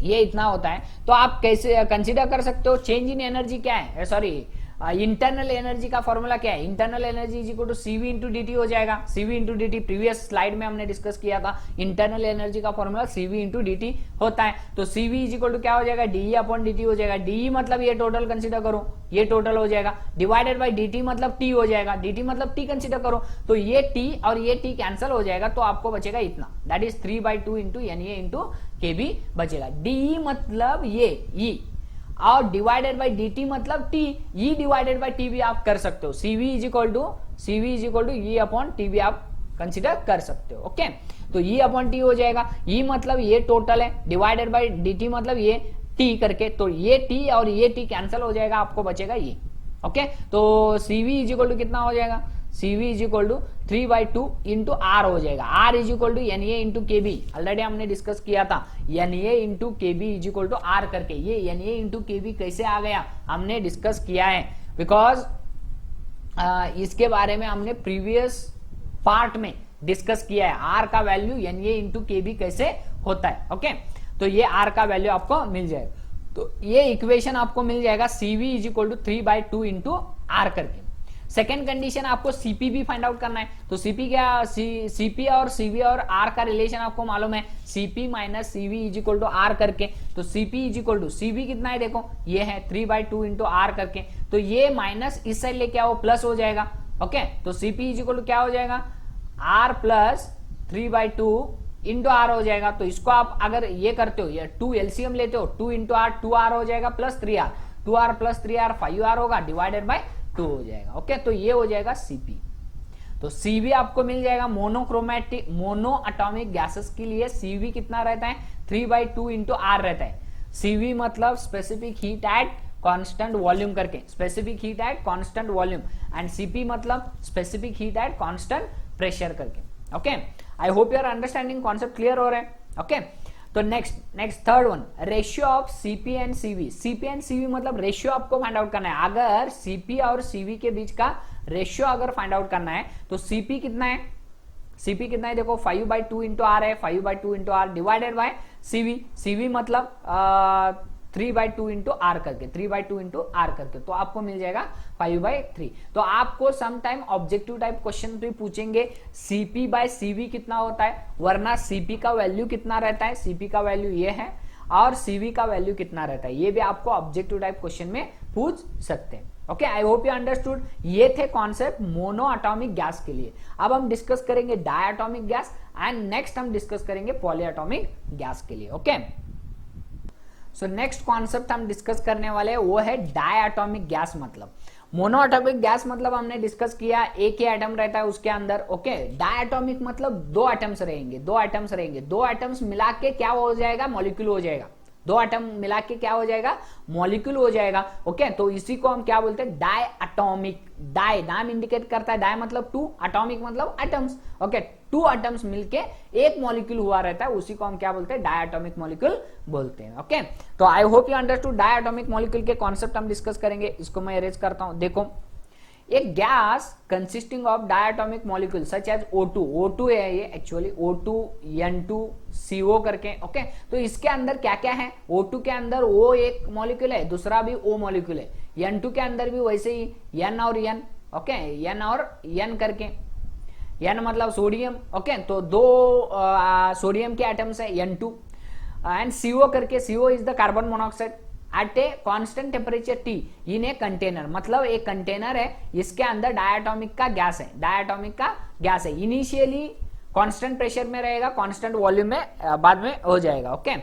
ये इतना होता है, तो आप कैसे कंसीडर कर सकते हो, चेंज इन एनर्जी क्या है, सॉरी इंटरनल एनर्जी का फॉर्मूला क्या है, internal energy is equal to CV into D T हो जाएगा। CV into D T previous slide में हमने डिस्कस किया था, इंटरनल एनर्जी का formula CV into D T होता है। तो सीवी इज इक्वल टू क्या हो जाएगा, डीई अपॉन डी टी हो जाएगा। डीई मतलब ये टोटल कंसीडर करो, ये टोटल हो जाएगा, डिवाइडेड बाई डी टी मतलब टी हो जाएगा, डी टी मतलब टी कंसीडर करो, तो ये टी और ये टी कैंसिल हो जाएगा, तो आपको बचेगा इतना, that is 3/2 into Na into KB बचेगा। डीई मतलब ये E और डिवाइडेड बाई डी टी मतलब T, E divided by T भी आप कर सकते हो। CV is equal to E upon T भी आप कंसिडर कर सकते हो। ओके, तो ई अपॉन टी हो जाएगा, ई मतलब ये टोटल है, डिवाइडेड बाई डी टी मतलब ये टी करके, तो ये टी और ये टी कैंसिल हो जाएगा, आपको बचेगा ये। ओके, तो सीवी इज इक्वल टू कितना हो जाएगा, CV is equal to 3/2 into R हो जाएगा। R is equal to Na into KB, already हमने डिस्कस किया था, Na into KB is equal to R करके। ये Na इंटू केबी कैसे आ गया, हमने डिस्कस किया है, बिकॉज इसके बारे में हमने प्रीवियस पार्ट में डिस्कस किया है, आर का वैल्यू Na इंटू केबी कैसे होता है। ओके, तो ये आर का वैल्यू आपको मिल जाएगा, तो ये इक्वेशन आपको मिल जाएगा, CV is equal to 3/2 into R करके। सेकेंड कंडीशन आपको सीपी भी फाइंड आउट करना है, तो सीपी क्या, सीपी और सीवी और आर का रिलेशन आपको मालूम है, CP minus CV is equal to R करके। तो CP is equal to CV कितना है, देखो ये है 3/2 इंटू आर करके, तो ये माइनस इस साइड लेके आओ, प्लस हो जाएगा। ओके, तो सीपी इज इक्वल टू क्या हो जाएगा, आर प्लस 3/2 इंटू आर हो जाएगा। तो इसको आप अगर ये करते हो, ये 2 एलसीएम लेते हो, 2 इंटू आर 2r हो जाएगा plus 3r, 2r plus 3r 5r होगा, डिवाइडेड बाय 2 हो जाएगा। ओके, तो ये हो जाएगा सीपी। तो सीवी आपको मिल जाएगा, मोनोक्रोमैटिक मोनो एटॉमिक गैसेस के लिए सीवी कितना रहता है, 3/2 इंटू आर रहता है। सीवी मतलब specific heat at constant volume करके, specific heat at constant volume, and CP मतलब specific heat at constant pressure करके। Okay, I hope your understanding, concept clear हो रहा है। ओके, तो next third one, ratio of CP and CV. CP and CV मतलब रेशियो आपको फाइंड आउट करना है। अगर सीपी और सीवी के बीच का रेशियो अगर फाइंड आउट करना है तो सीपी कितना है, सीपी कितना है देखो 5/2 इंटू आर है, 5/2 into R divided by CV. CV मतलब 3/2 इंटू आर करके, 3/2 इंटू आर करके, तो आपको मिल जाएगा 5/3। तो आपको some time objective type question भी पूछेंगे सीपी बाय सीवी कितना होता है, वरना सीपी का वैल्यू कितना रहता है, सीपी का वैल्यू ये है और सीवी का वैल्यू कितना रहता है, ये भी आपको ऑब्जेक्टिव टाइप क्वेश्चन में पूछ सकते हैं। Okay, I hope you understood. ये थे कॉन्सेप्ट मोनो एटॉमिक गैस के लिए। अब हम डिस्कस करेंगे डायटॉमिक गैस एंड नेक्स्ट हम डिस्कस करेंगे पॉलीएटॉमिक गैस के लिए। ओके, सो नेक्स्ट कॉन्सेप्ट हम डिस्कस करने वाले हैं वो है डायटॉमिक गैस। मतलब मोनो एटॉमिक गैस मतलब हमने डिस्कस किया एक ही एटम रहता है उसके अंदर। ओके, डायटॉमिक मतलब दो एटम्स रहेंगे, दो एटम्स रहेंगे, दो एटम्स मिला के क्या हो जाएगा, मॉलिक्यूल हो जाएगा। दो एटम मिला के क्या हो जाएगा, मॉलिक्यूल हो जाएगा। ओके, तो इसी को हम क्या बोलते हैं, डाई एटॉमिक। डाई नाम इंडिकेट करता है, डाई मतलब टू, एटॉमिक मतलब एटम्स। ओके, टू एटम्स मिलके एक मॉलिक्यूल हुआ रहता है, उसी को हम क्या बोलते हैं, डाई एटॉमिक मॉलिक्यूल बोलते हैं। ओके, तो I hope you understood. Diatomic molecule के कॉन्सेप्ट हम डिस्कस करेंगे। इसको मैं अरेंज करता हूं। देखो, एक gas consisting of diatomic molecule such as O2, O2 है ये एक्चुअली, O2 N2 CO करके। ओके, तो इसके अंदर क्या क्या है, O2 के अंदर O एक मॉलिक्यूल है, दूसरा भी O मॉलिक्यूल है। N2 के अंदर भी वैसे ही N और N। ओके, N और N करके, N मतलब सोडियम। ओके, तो दो सोडियम के एटम्स है N2 एंड CO करके, CO is the carbon monoxide at a constant temperature T in a container. मतलब एक कंटेनर है, इसके अंदर डायटॉमिक का गैस है, डायटॉमिक का गैस है। इनिशियली कांस्टेंट प्रेशर में रहेगा, कांस्टेंट वॉल्यूम में बाद में हो जाएगा। ओके,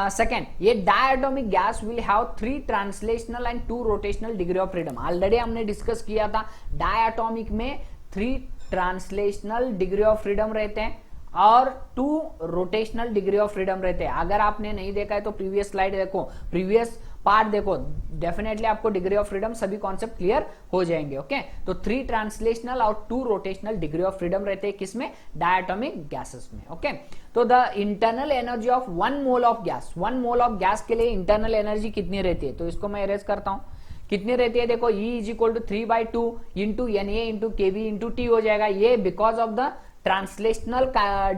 सेकेंड, ये diatomic gas will have 3 translational and 2 rotational degree of freedom. Already हमने डिस्कस किया था, डायटॉमिक में 3 ट्रांसलेशनल डिग्री ऑफ फ्रीडम रहते हैं और 2 रोटेशनल डिग्री ऑफ फ्रीडम रहते हैं। अगर आपने नहीं देखा है तो प्रीवियस स्लाइड देखो, प्रीवियस पार्ट देखो, डेफिनेटली आपको डिग्री ऑफ फ्रीडम सभी कॉन्सेप्ट क्लियर हो जाएंगे। ओके, तो 3 ट्रांसलेशनल और 2 रोटेशनल डिग्री ऑफ फ्रीडम रहते हैं किसमें, डायटॉमिक गैसेस में। ओके, तो the internal energy of 1 mole of gas, 1 mole of gas के लिए इंटरनल एनर्जी कितनी रहती है, तो इसको मैं अरेंज करता हूं। कितनी रहती है देखो, E is equal to 3/2 into NA into KB into T हो जाएगा। ये because of the translational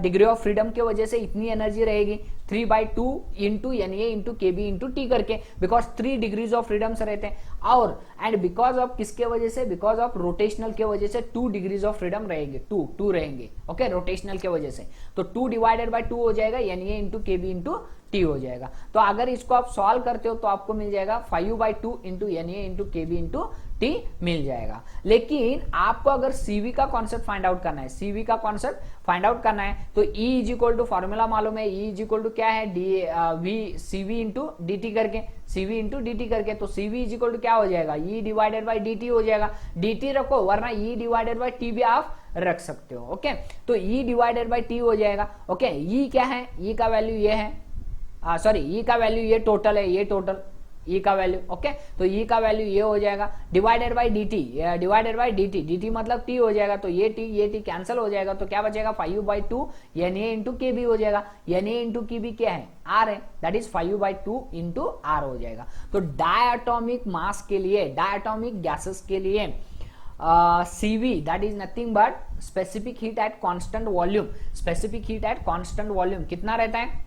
degree of freedom की वजह से इतनी एनर्जी रहेगी, 3/2 into NA into KB into T करके, बिकॉज 3 डिग्रीज ऑफ फ्रीडम से रहते हैं। और एंड बिकॉज ऑफ किसके वजह से, बिकॉज ऑफ रोटेशनल के वजह से 2 डिग्रीज ऑफ फ्रीडम रहेंगे, 2 रहेंगे। ओके, रोटेशनल के वजह से, तो 2 डिवाइडेड बाय 2 हो जाएगा, NA into KB into T हो जाएगा। तो अगर इसको आप सॉल्व करते हो तो आपको मिल जाएगा 5/2 into NA into KB into T मिल जाएगा। लेकिन आपको अगर CV का कॉन्सेप्ट फाइंड आउट करना है, CV का कॉन्सेप्ट फाइंड आउट करना है, तो E is equal to formula मालूम है, E इज इक्वल टू क्या है, CV इंटू DT करके, CV इंटू DT करके, तो CV इज इक्वल टू क्या हो जाएगा, E डिवाइडेड बाई DT हो जाएगा। DT रखो, वरना E डिवाइडेड बाई T भी आप रख सकते हो। ओके, तो E डिवाइडेड बाई T हो जाएगा। ओके, E क्या है, E का वैल्यू ये है, सॉरी E का वैल्यू ये टोटल है, ये टोटल E का वैल्यू। ओके, तो E का वैल्यू ये हो जाएगा, divided by DT, divided by DT, DT मतलब T हो जाएगा, तो ये T कैंसिल हो जाएगा, तो क्या बचेगा 5/2 NA इंटू KB हो जाएगा। NA इंटू KB क्या है, R है, दैट इज 5/2 इंटू R हो जाएगा। तो डायटॉमिक मास के लिए, डायटॉमिक गैसेस के लिए CV that is nothing but specific heat at constant volume. Specific heat at constant volume कितना रहता है,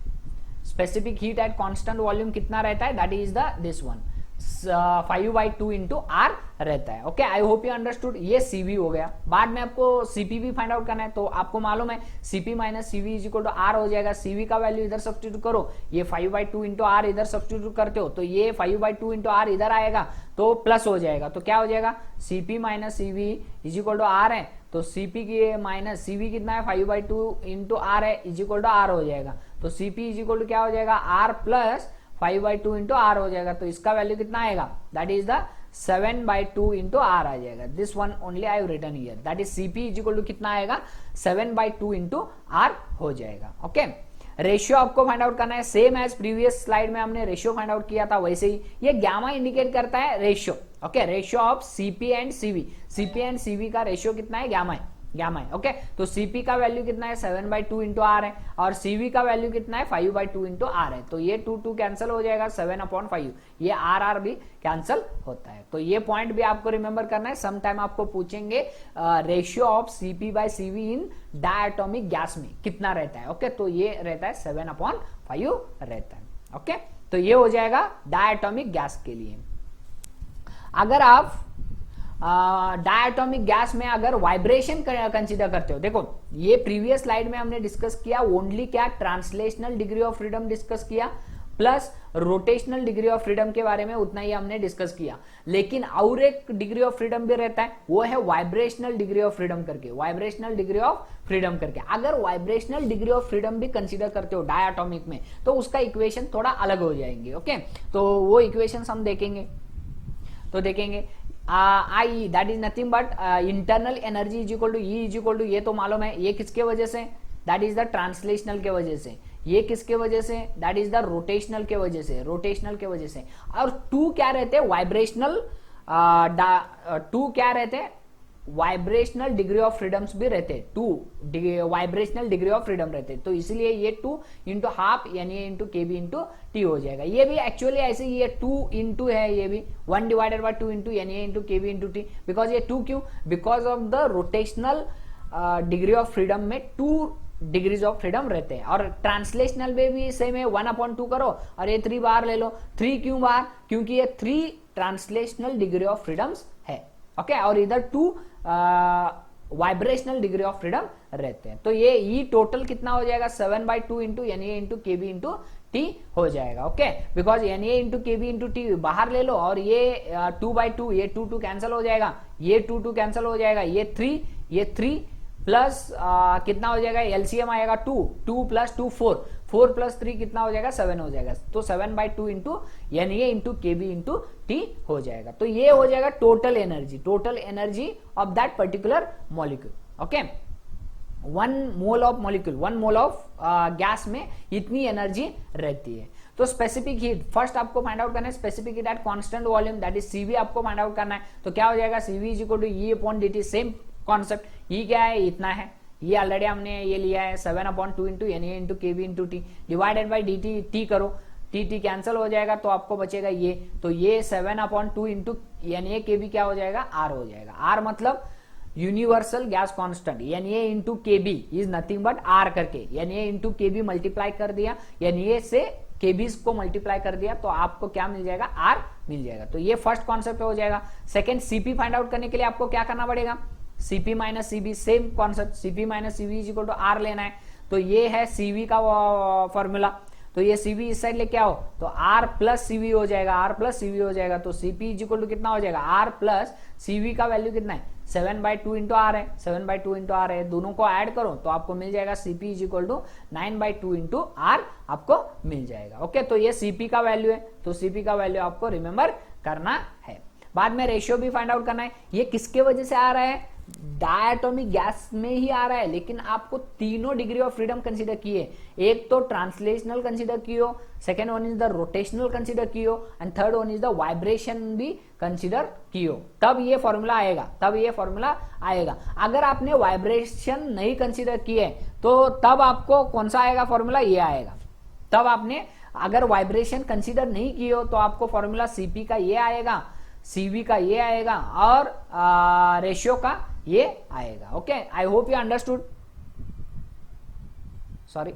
specific heat at constant volume कितना रहता है, that is the this one 5/2 into R रहता है। Okay, I hope you understood. ये CV हो गया। बाद में आपको CP भी फाइंड आउट करना है, तो आपको मालूम है CP minus CV is equal to R हो जाएगा। CV का वैल्यू इधर सब्स्टिट्यूट करो, ये 5/2 इंटू R इधर सब्स्टिट्यूट करते हो, तो ये 5/2 इंटू R इधर आएगा तो प्लस हो जाएगा, तो क्या हो जाएगा CP minus CV is equal to R है, तो CP की माइनस CV कितना है 5/2 इंटू R है इज इक्वल टू R हो जाएगा। तो CP इज इक्वल टू क्या हो जाएगा, R प्लस 5/2 इंटू R हो जाएगा। तो इसका वैल्यू कितना आएगा, that is the 7/2 into R आ जाएगा। This one only I have written here, that is CP is equal to कितना आएगा 7/2 इंटू R हो जाएगा। ओके, रेशियो आपको फाइंड आउट करना है, सेम एज प्रीवियस स्लाइड में हमने रेशियो फाइंड आउट किया था वैसे ही। ये गामा इंडिकेट करता है ratio. Okay, ratio of CP and CV। CP and CV का रेशियो कितना है, गामा है। गामा है। ओके, तो Cp का वैल्यू कितना है 7/2 इंटू आर है, और Cv का वैल्यू कितना है 5/2 इंटू आर है। तो ये 2 कैंसिल हो जाएगा, 7/5, ये आर भी कैंसिल होता है। तो ये पॉइंट भी आपको रिमेंबर करना है। सम टाइम आपको पूछेंगे ratio of Cp/Cv in diatomic gas में कितना रहता है। ओके, तो ये रहता है 7/5 रहता है। ओके, तो ये हो जाएगा डायटोमिक गैस के लिए। अगर आप डायटोमिक गैस में अगर वाइब्रेशन कंसीडर करते हो, देखो ये प्रीवियस स्लाइड में हमने डिस्कस किया ओनली क्या translational degree of freedom discuss किया plus rotational degree of freedom के बारे में उतना ही हमने डिस्कस किया, लेकिन और एक डिग्री ऑफ फ्रीडम भी रहता है, वो है वाइब्रेशनल डिग्री ऑफ फ्रीडम करके, वाइब्रेशनल डिग्री ऑफ फ्रीडम करके। अगर वाइब्रेशनल डिग्री ऑफ फ्रीडम भी कंसीडर करते हो डायटोमिक में तो उसका इक्वेशन थोड़ा अलग हो जाएंगे। ओके, तो वो इक्वेशन हम देखेंगे, तो देखेंगे I that is nothing but internal energy is equal to E is equal to, ये तो मालूम है, ये किसके वजह से, दैट इज द ट्रांसलेशनल के वजह से, ये किसके वजह से, दैट इज द रोटेशनल के वजह से, रोटेशनल के वजह से। और टू क्या रहते हैं वाइब्रेशनल, टू क्या रहते हैं वाइब्रेशनल डिग्री ऑफ फ्रीडम्स भी रहते हैं, two vibrational degree of freedom रहते हैं, तो इसलिए ये 2 इंटू हाफ यानी into K B into T हो जाएगा। ये भी एक्चुअली ऐसे ही, ये 2 इंटू है, ये भी 1 डिवाइडेड बाय 2 इंटू यानी into K B into T, because ये 2 क्यों, because of the rotational degree of freedom में 2 डिग्रीज ऑफ फ्रीडम रहते हैं। और ट्रांसलेशनल में भी सेम है, 1/2 करो और ये 3 बाहर ले लो, 3 क्यों बाहर, क्योंकि ये 3 ट्रांसलेशनल डिग्री ऑफ फ्रीडम्स है। ओके, और इधर 2 वाइब्रेशनल डिग्री ऑफ फ्रीडम रहते हैं। तो ये ई टोटल कितना हो जाएगा 7/2 into N A into K B into T हो जाएगा। Okay, because N A into K B into T बाहर ले लो और ये 2/2, ये 2 कैंसिल हो जाएगा, ये 2 कैंसिल हो जाएगा, ये 3 प्लस कितना हो जाएगा एलसीएम आएगा 2 प्लस 2 4 प्लस 3 कितना हो जाएगा 7 हो जाएगा। तो 7/2 into N A into K B into T हो जाएगा। तो ये हो जाएगा total energy of that particular molecule. Okay, 1 mole of molecule, 1 mole of gas में इतनी एनर्जी रहती है। तो स्पेसिफिक हीट फर्स्ट आपको फाइंड आउट करना है, specific heat at constant volume that is CV आपको फाइंड आउट करना है। तो क्या हो जाएगा CV is equal to E upon D T, same concept, ये क्या है इतना है, ये ऑलरेडी हमने ये लिया है 7/2 into N A into K B into T divided by D T, T करो, टी कैंसिल हो जाएगा तो आपको बचेगा ये, तो ये 7/2 इंटू एन ए के बी क्या हो जाएगा आर हो जाएगा। आर मतलब universal gas constant, N A into K B is nothing but R करके N A into K B multiply कर दिया, एन ए से केबीज को मल्टीप्लाई कर दिया तो आपको क्या मिल जाएगा आर मिल जाएगा। तो ये फर्स्ट कॉन्सेप्ट हो जाएगा। सेकंड सीपी फाइंड आउट करने के लिए आपको क्या करना पड़ेगा, CP minus CV, same concept, CP minus CV is equal to R लेना है। तो ये है सीवी का फॉर्मूला, तो ये सीवी इस साइड लेके आओ तो आर प्लस सीवी हो जाएगा, आर प्लस सीवी हो जाएगा। तो सीपी इज इक्वल टू कितना हो जाएगा आर प्लस सीवी का वैल्यू कितना है 7/2 इंटू आर है, 7/2 इंटू आर है, दोनों को ऐड करो तो आपको मिल जाएगा CP is equal to 9/2 into R आपको मिल जाएगा। ओके, तो ये सीपी का वैल्यू है, तो सीपी का वैल्यू आपको रिमेंबर करना है। बाद में रेशियो भी फाइंड आउट करना है, ये किसके वजह से आ रहा है, डायटोमिक गैस में ही आ रहा है, लेकिन आपको तीनों डिग्री ऑफ फ्रीडम कंसीडर किए, एक तो ट्रांसलेशनल कंसीडर कियो, second one is the rotational consider कियो and third one is the vibration भी कंसीडर कियो, तब ये फॉर्मूला आएगा। अगर आपने वाइब्रेशन नहीं कंसीडर किए तो तब आपको कौन सा आएगा फॉर्मूला, ये आएगा। तब आपने अगर वाइब्रेशन कंसीडर नहीं किए तो आपको फॉर्मूला सीपी का ये आएगा, सीवी का ये आएगा और रेशियो का ये आएगा। Okay, I hope you understood, sorry.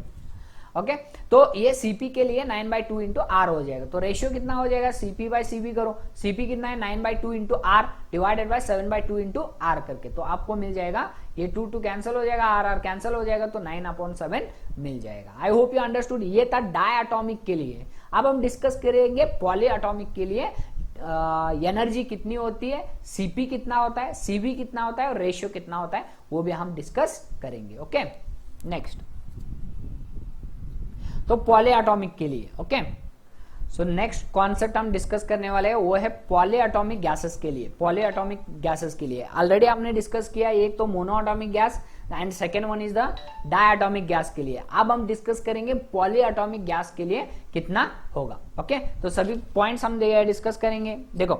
Okay, तो ये सीपी के लिए 9/2 इंटू आर हो जाएगा। तो रेशियो कितना हो जाएगा सीपी बाय सीवी करो, सीपी कितना है 9/2 into R divided by 7/2 into R करके, तो आपको मिल जाएगा ये 2 कैंसिल हो जाएगा, आर कैंसिल हो जाएगा तो 9/7 मिल जाएगा। I hope you understood. ये था डायटोमिक के लिए। अब हम डिस्कस करेंगे पॉलीएटॉमिक के लिए एनर्जी कितनी होती है, सीपी कितना होता है, सीवी कितना होता है और रेशियो कितना होता है, वो भी हम डिस्कस करेंगे। ओके, नेक्स्ट तो पॉलीएटॉमिक के लिए। ओके, सो नेक्स्ट कॉन्सेप्ट हम डिस्कस करने वाले हैं वो है पॉलीएटॉमिक गैसेस के लिए। पॉलीएटॉमिक गैसेस के लिए ऑलरेडी हमने डिस्कस किया, एक तो monoatomic gas and second one is the diatomic gas के लिए। अब हम डिस्कस करेंगे पॉलीएटॉमिक गैस के लिए कितना होगा। ओके, तो सभी पॉइंट्स हम डिस्कस करेंगे। देखो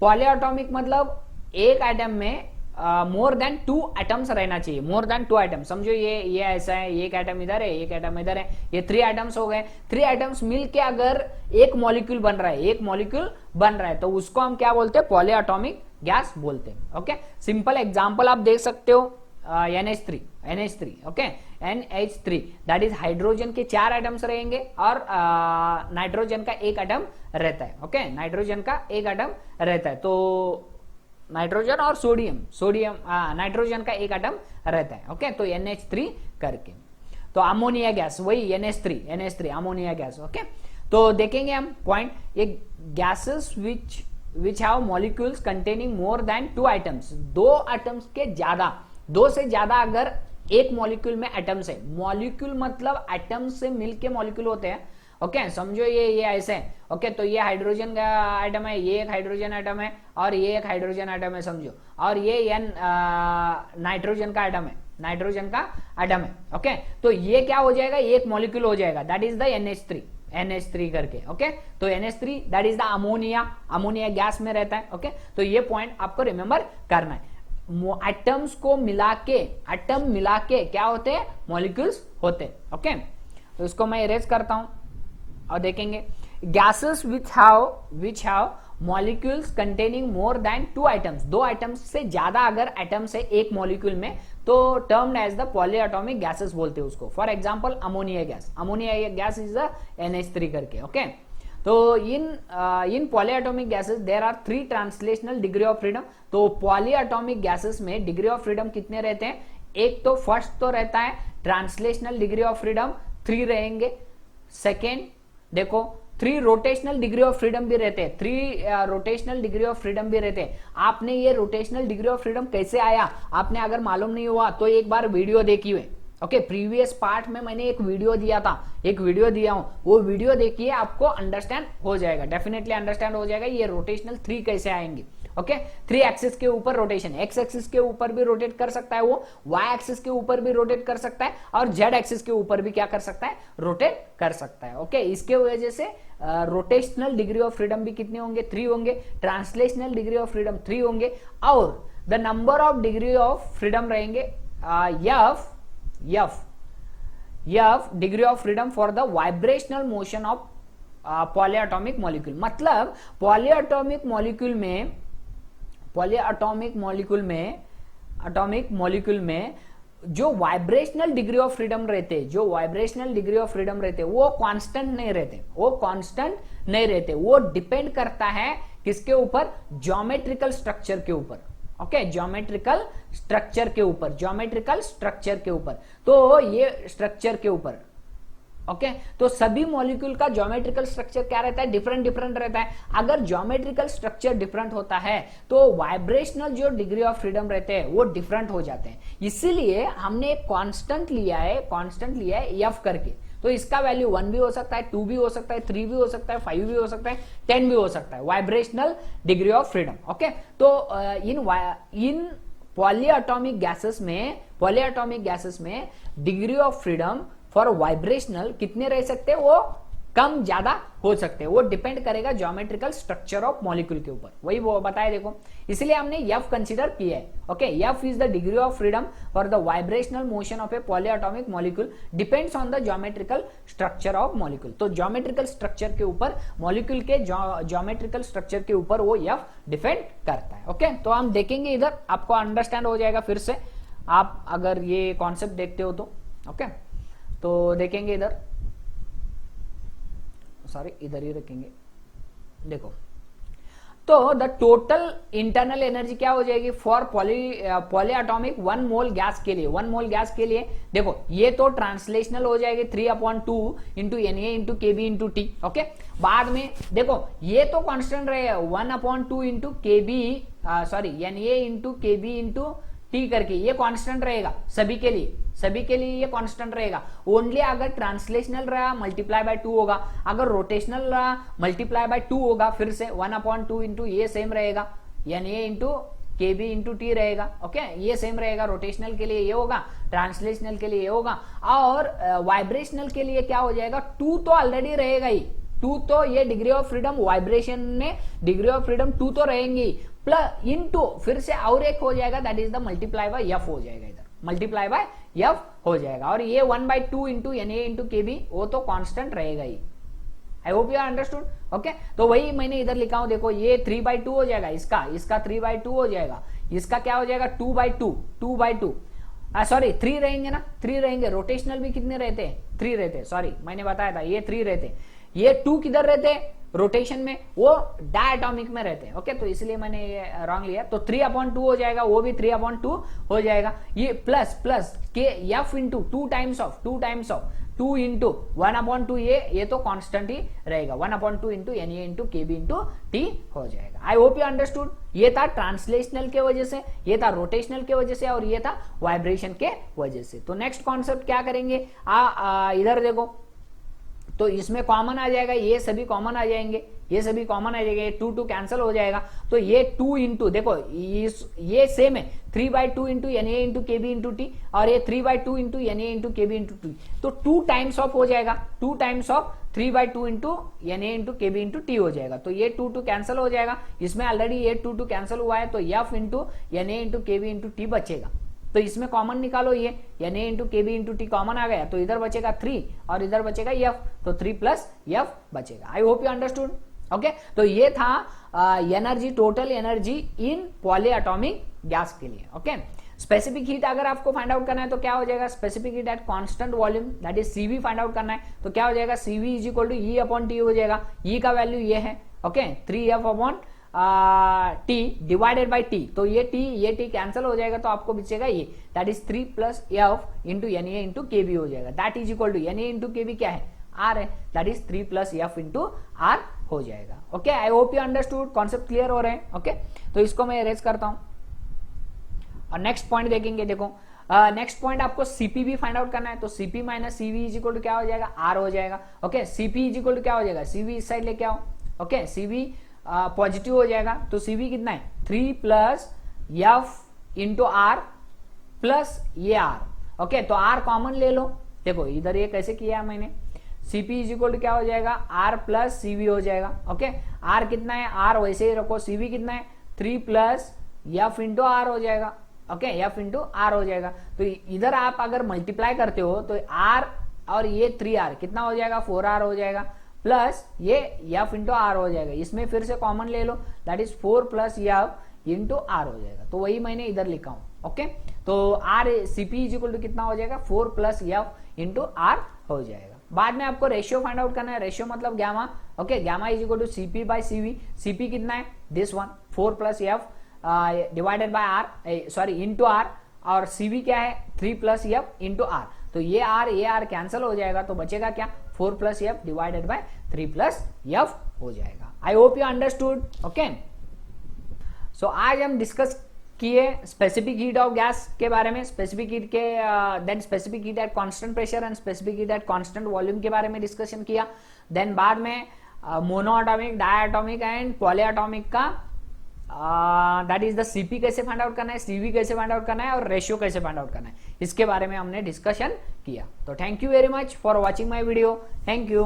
पॉलीएटॉमिक मतलब एक एटम में मोर देन 2 एटम्स रहना चाहिए, मोर देन 2 एटम्स। समझो ये ऐसा है, एक एटम इधर है, एक एटम इधर है, ये 3 एटम्स हो गए। 3 एटम्स मिलके अगर एक मॉलिक्यूल बन रहा है, एक मॉलिक्यूल बन रहा है, तो उसको हम क्या बोलते हैं? पॉली एटॉमिक गैस बोलते हैं। ओके, सिंपल एग्जांपल आप देख सकते हो, NH3 okay, NH3 that is hydrogen के 4 एटम्स रहेंगे और नाइट्रोजन का एक एटम रहता है। ओके, नाइट्रोजन का एक एटम रहता है, तो नाइट्रोजन और सोडियम नाइट्रोजन का एक एटम रहता है। ओके, तो NH3 करके, तो अमोनिया गैस वही NH3 अमोनिया गैस। ओके, तो देखेंगे हम पॉइंट, ये gases which have molecules containing more than 2 atoms, 2 atoms के ज्यादा, 2 से ज्यादा अगर एक मॉलिक्यूल में एटम्स है, मॉलिक्यूल मतलब एटम्स से मिलके मॉलिक्यूल होते हैं। ओके, समझो ये ऐसे है। ओके, तो ये हाइड्रोजन का एटम है, ये एक हाइड्रोजन एटम है और ये एक हाइड्रोजन एटम है समझो, और ये नाइट्रोजन का एटम है, नाइट्रोजन का एटम है। ओके, तो ये क्या हो जाएगा? एक मॉलिक्यूल हो जाएगा, दैट इज द NH3 करके। ओके, तो NH3 that is the ammonia gas में रहता है। ओके, तो ये पॉइंट आपको रिमेंबर करना है। एटम्स को एटम मिलाके क्या होते हैं? मॉलिक्यूल्स होते हैं। ओके, तो इसको मैं इरेज करता हूं और देखेंगे, gases which have molecules containing more than 2 atoms, 2 atoms से ज्यादा अगर एटम्स है एक मॉलिक्यूल में, तो termed as the polyatomic gases बोलते हैं उसको। For example ammonia gas is the NH3 करके। ओके, तो in polyatomic gases there are 3 translational degree of freedom. तो पॉलीएटॉमिक गैसेस में डिग्री ऑफ फ्रीडम कितने रहते हैं? एक तो फर्स्ट तो रहता है ट्रांसलेशनल डिग्री ऑफ फ्रीडम 3 रहेंगे। सेकेंड देखो 3 रोटेशनल डिग्री ऑफ फ्रीडम भी रहते हैं, 3 रोटेशनल डिग्री ऑफ फ्रीडम भी रहते हैं। आपने ये रोटेशनल डिग्री ऑफ फ्रीडम कैसे आया, आपने अगर मालूम नहीं हुआ तो एक बार वीडियो देखी हुए। ओके, प्रीवियस पार्ट में मैंने एक वीडियो दिया हूं, वो वीडियो देखिए, आपको अंडरस्टैंड हो जाएगा, डेफिनेटली अंडरस्टैंड हो जाएगा ये रोटेशनल 3 कैसे आएंगे। ओके, 3 एक्सिस के ऊपर रोटेशन, एक्स एक्सिस के ऊपर भी रोटेट कर सकता है वो, वाई एक्सिस के ऊपर भी रोटेट कर सकता है और जेड एक्सिस के ऊपर भी क्या कर सकता है? रोटेट कर सकता है। ओके, इसके वजह से रोटेशनल डिग्री ऑफ फ्रीडम भी कितने होंगे? 3 होंगे। ट्रांसलेशनल डिग्री ऑफ फ्रीडम 3 होंगे और the number of degree of freedom रहेंगे F degree of freedom for the vibrational motion of polyatomic molecule. मतलब पॉलीएटॉमिक मॉलिक्यूल में जो वाइब्रेशनल डिग्री ऑफ फ्रीडम रहते, वो कांस्टेंट नहीं रहते, वो डिपेंड करता है किसके ऊपर? ज्योमेट्रिकल स्ट्रक्चर के ऊपर। ओके, ज्योमेट्रिकल स्ट्रक्चर के ऊपर, तो ये स्ट्रक्चर के ऊपर। ओके, तो सभी मॉलिक्यूल का ज्योमेट्रिकल स्ट्रक्चर क्या रहता है? डिफरेंट रहता है। अगर ज्योमेट्रिकल स्ट्रक्चर डिफरेंट होता है तो वाइब्रेशनल जो डिग्री ऑफ फ्रीडम रहते हैं वो डिफरेंट हो जाते हैं। इसीलिए हमने एक कांस्टेंट लिया है F करके। तो इसका वैल्यू 1 भी हो सकता है, 2 भी हो सकता है, 3 भी हो सकता है, 5 भी हो सकता है, 10 भी हो सकता है, vibrational degree of freedom. Okay, तो इन पॉलीएटॉमिक गैसेस में degree of freedom for vibrational कितने रह सकते हैं? वो कम ज्यादा हो सकते हैं, वो डिपेंड करेगा ज्योमेट्रिकल स्ट्रक्चर ऑफ मॉलिक्यूल के ऊपर। वही वो बताया देखो, इसलिए हमने F कंसीडर किया है। Okay, F is the degree of freedom for the vibrational motion of A polyatomic molecule depends on the geometrical structure of molecule. तो ज्योमेट्रिकल स्ट्रक्चर के ऊपर, मॉलिक्यूल के ज्योमेट्रिकल स्ट्रक्चर के ऊपर वो F डिपेंड करता है। ओके, तो हम देखेंगे इधर, आपको अंडरस्टैंड हो जाएगा फिर से, आप अगर ये कॉन्सेप्ट देखते हो तो। ओके, तो देखेंगे इधर, सॉरी इधर ही रखेंगे। देखो, तो द टोटल इंटरनल एनर्जी क्या हो जाएगी फॉर पॉलीएटॉमिक 1 मोल गैस के लिए? देखो, ये तो ट्रांसलेशनल हो जाएगी 3/2 into Na into Kb into T। Okay, बाद में देखो ये तो कांस्टेंट रहेगा 1/2 into Kb, Na into Kb into T करके, ये कांस्टेंट रहेगा सभी के लिए ये कांस्टेंट रहेगा। ओनली अगर ट्रांसलेशनल रहा मल्टीप्लाई बाय 2 होगा, अगर रोटेशनल रहा मल्टीप्लाई बाय 2 होगा। फिर से 1/2 इंटू ये सेम रहेगा, Na into Kb into T रहेगा। ओके, ये सेम रहेगा, रोटेशनल के लिए ये होगा, ट्रांसलेशनल के लिए ये होगा। और वाइब्रेशनल के लिए क्या हो जाएगा? 2 तो ऑलरेडी रहेगा ही, 2 तो ये डिग्री ऑफ फ्रीडम वाइब्रेशन में डिग्री ऑफ फ्रीडम 2 तो रहेंगी, प्लस इनटू फिर से और एक हो जाएगा, that is the multiply by F हो जाएगा, इधर मल्टीप्लाई बाय एफ हो जाएगा। और ये 1/2 into N A into K B वो तो कांस्टेंट रहेगा ही। I hope you understood. Okay, तो वही मैंने इधर लिखा हूं, देखो ये 3/2 हो जाएगा, इसका 3/2 हो जाएगा, इसका क्या हो जाएगा 2/2 सॉरी 3 रहेंगे ना, 3 रहेंगे। रोटेशनल भी कितने रहते हैं, 3 रहते हैं, सॉरी मैंने बताया था ये 3 रहते हैं। ये 2 किधर रहते हैं रोटेशन में, वो डायटोमिक में रहते हैं। ओके, तो इसलिए मैंने ये रॉन्ग लिया, तो 3/2 हो जाएगा, वो भी 3/2 हो जाएगा। ये प्लस के F into 2 times of 2 into 1/2 ये तो कांस्टेंट ही रहेगा, 1/2 into N A into K B into T हो जाएगा। I hope you understood. ये था ट्रांसलेशनल के वजह से, ये था रोटेशनल के वजह से, और ये था वाइब्रेशन के वजह से। तो नेक्स्ट कॉन्सेप्ट क्या करेंगे, इधर देखो, तो इसमें कॉमन आ जाएगा, ये सभी कॉमन आ जाएंगे, ये सभी कॉमन आ जाएगा, ये 2 कैंसिल हो जाएगा। तो ये 2 इंटू देखो ये सेम है 3/2 into N A into K B into T, और ये 3/2 into N A into K B into T, तो 2 टाइम्स ऑफ हो जाएगा, 2 times of 3/2 into N A into K B into T हो जाएगा। तो ये 2 कैंसिल हो जाएगा, इसमें ऑलरेडी ये 2 कैंसिल हुआ है, तो F into N A into K B into T बचेगा। तो इसमें कॉमन निकालो, ये N A into K B into T common आ गया, तो इधर बचेगा 3 और इधर बचेगा एफ, तो 3 प्लस एफ बचेगा। आई होप यू अंडरस्टूड। ओके, तो ये था energy, total energy in polyatomic gas के लिए। ओके, स्पेसिफिक हीट अगर आपको फाइंड आउट करना है तो क्या हो जाएगा, specific heat at constant volume, that is CV find out करना है, तो क्या हो जाएगा CV is equal to E upon T हो जाएगा। ई का वैल्यू ये है, okay 3F upon T divided by T, तो ये टी कैंसिल हो जाएगा, तो आपको बचेगा ये, that is 3 plus F into N A into K B हो जाएगा, that is equal to N A into K B क्या है आर है, that is 3 plus F into R हो जाएगा। Okay, I hope you understood, concept clear हो रहे हैं। ओके, तो इसको मैं इरेज करता हूं और नेक्स्ट पॉइंट देखेंगे। देखो नेक्स्ट पॉइंट आपको सीपी भी फाइंड आउट करना है, तो CP minus CV is equal to क्या हो जाएगा आर हो जाएगा। Okay, CP is equal to क्या हो जाएगा, सीवी इस साइड लेके आओ। ओके, सीवी पॉजिटिव हो जाएगा, तो सीवी कितना है 3 plus F into R plus ये आर। ओके, तो आर कॉमन ले लो, देखो इधर ये कैसे किया मैंने, सीपी इज इक्वल टू क्या हो जाएगा आर प्लस सीवी हो जाएगा। ओके, आर कितना है, आर वैसे ही रखो, सीवी कितना है 3 प्लस एफ इंटू आर हो जाएगा। ओके, एफ इंटू आर हो जाएगा, तो इधर आप अगर मल्टीप्लाई करते हो तो आर और ये 3R कितना हो जाएगा 4R हो जाएगा, प्लस ये एफ इंटू आर हो जाएगा, इसमें फिर से कॉमन ले लो, that is 4 plus F into R हो जाएगा, तो वही मैंने इधर लिखा हूं। ओके, तो R CP is equal to कितना हो जाएगा 4 प्लस एफ इंटू आर हो जाएगा। बाद में आपको रेशियो फाइंड आउट करना है, रेशियो मतलब gamma. Okay, gamma is equal to CP by CV, CP कितना है this one 4 plus F divided by R sorry into R, और सीवी क्या है 3 प्लस एफ इंटू आर, तो ये आर कैंसिल हो जाएगा, तो बचेगा क्या 4 plus F divided by 3 plus F हो जाएगा। I hope you understood. Okay, so आज हम डिस्कस किए स्पेसिफिक हीट ऑफ गैस के बारे में, स्पेसिफिक हीट के then specific heat at constant pressure and specific heat at constant volume के बारे में डिस्कशन किया। देन बाद में मोनोएटॉमिक, डायएटॉमिक एंड पॉलीएटॉमिक का दैट इज द सीपी कैसे फाइंड आउट करना है, सीवी कैसे फाइंड आउट करना है और रेशियो कैसे फाइंड आउट करना है, इसके बारे में हमने डिस्कशन किया। तो thank you very much for watching my video, thank you.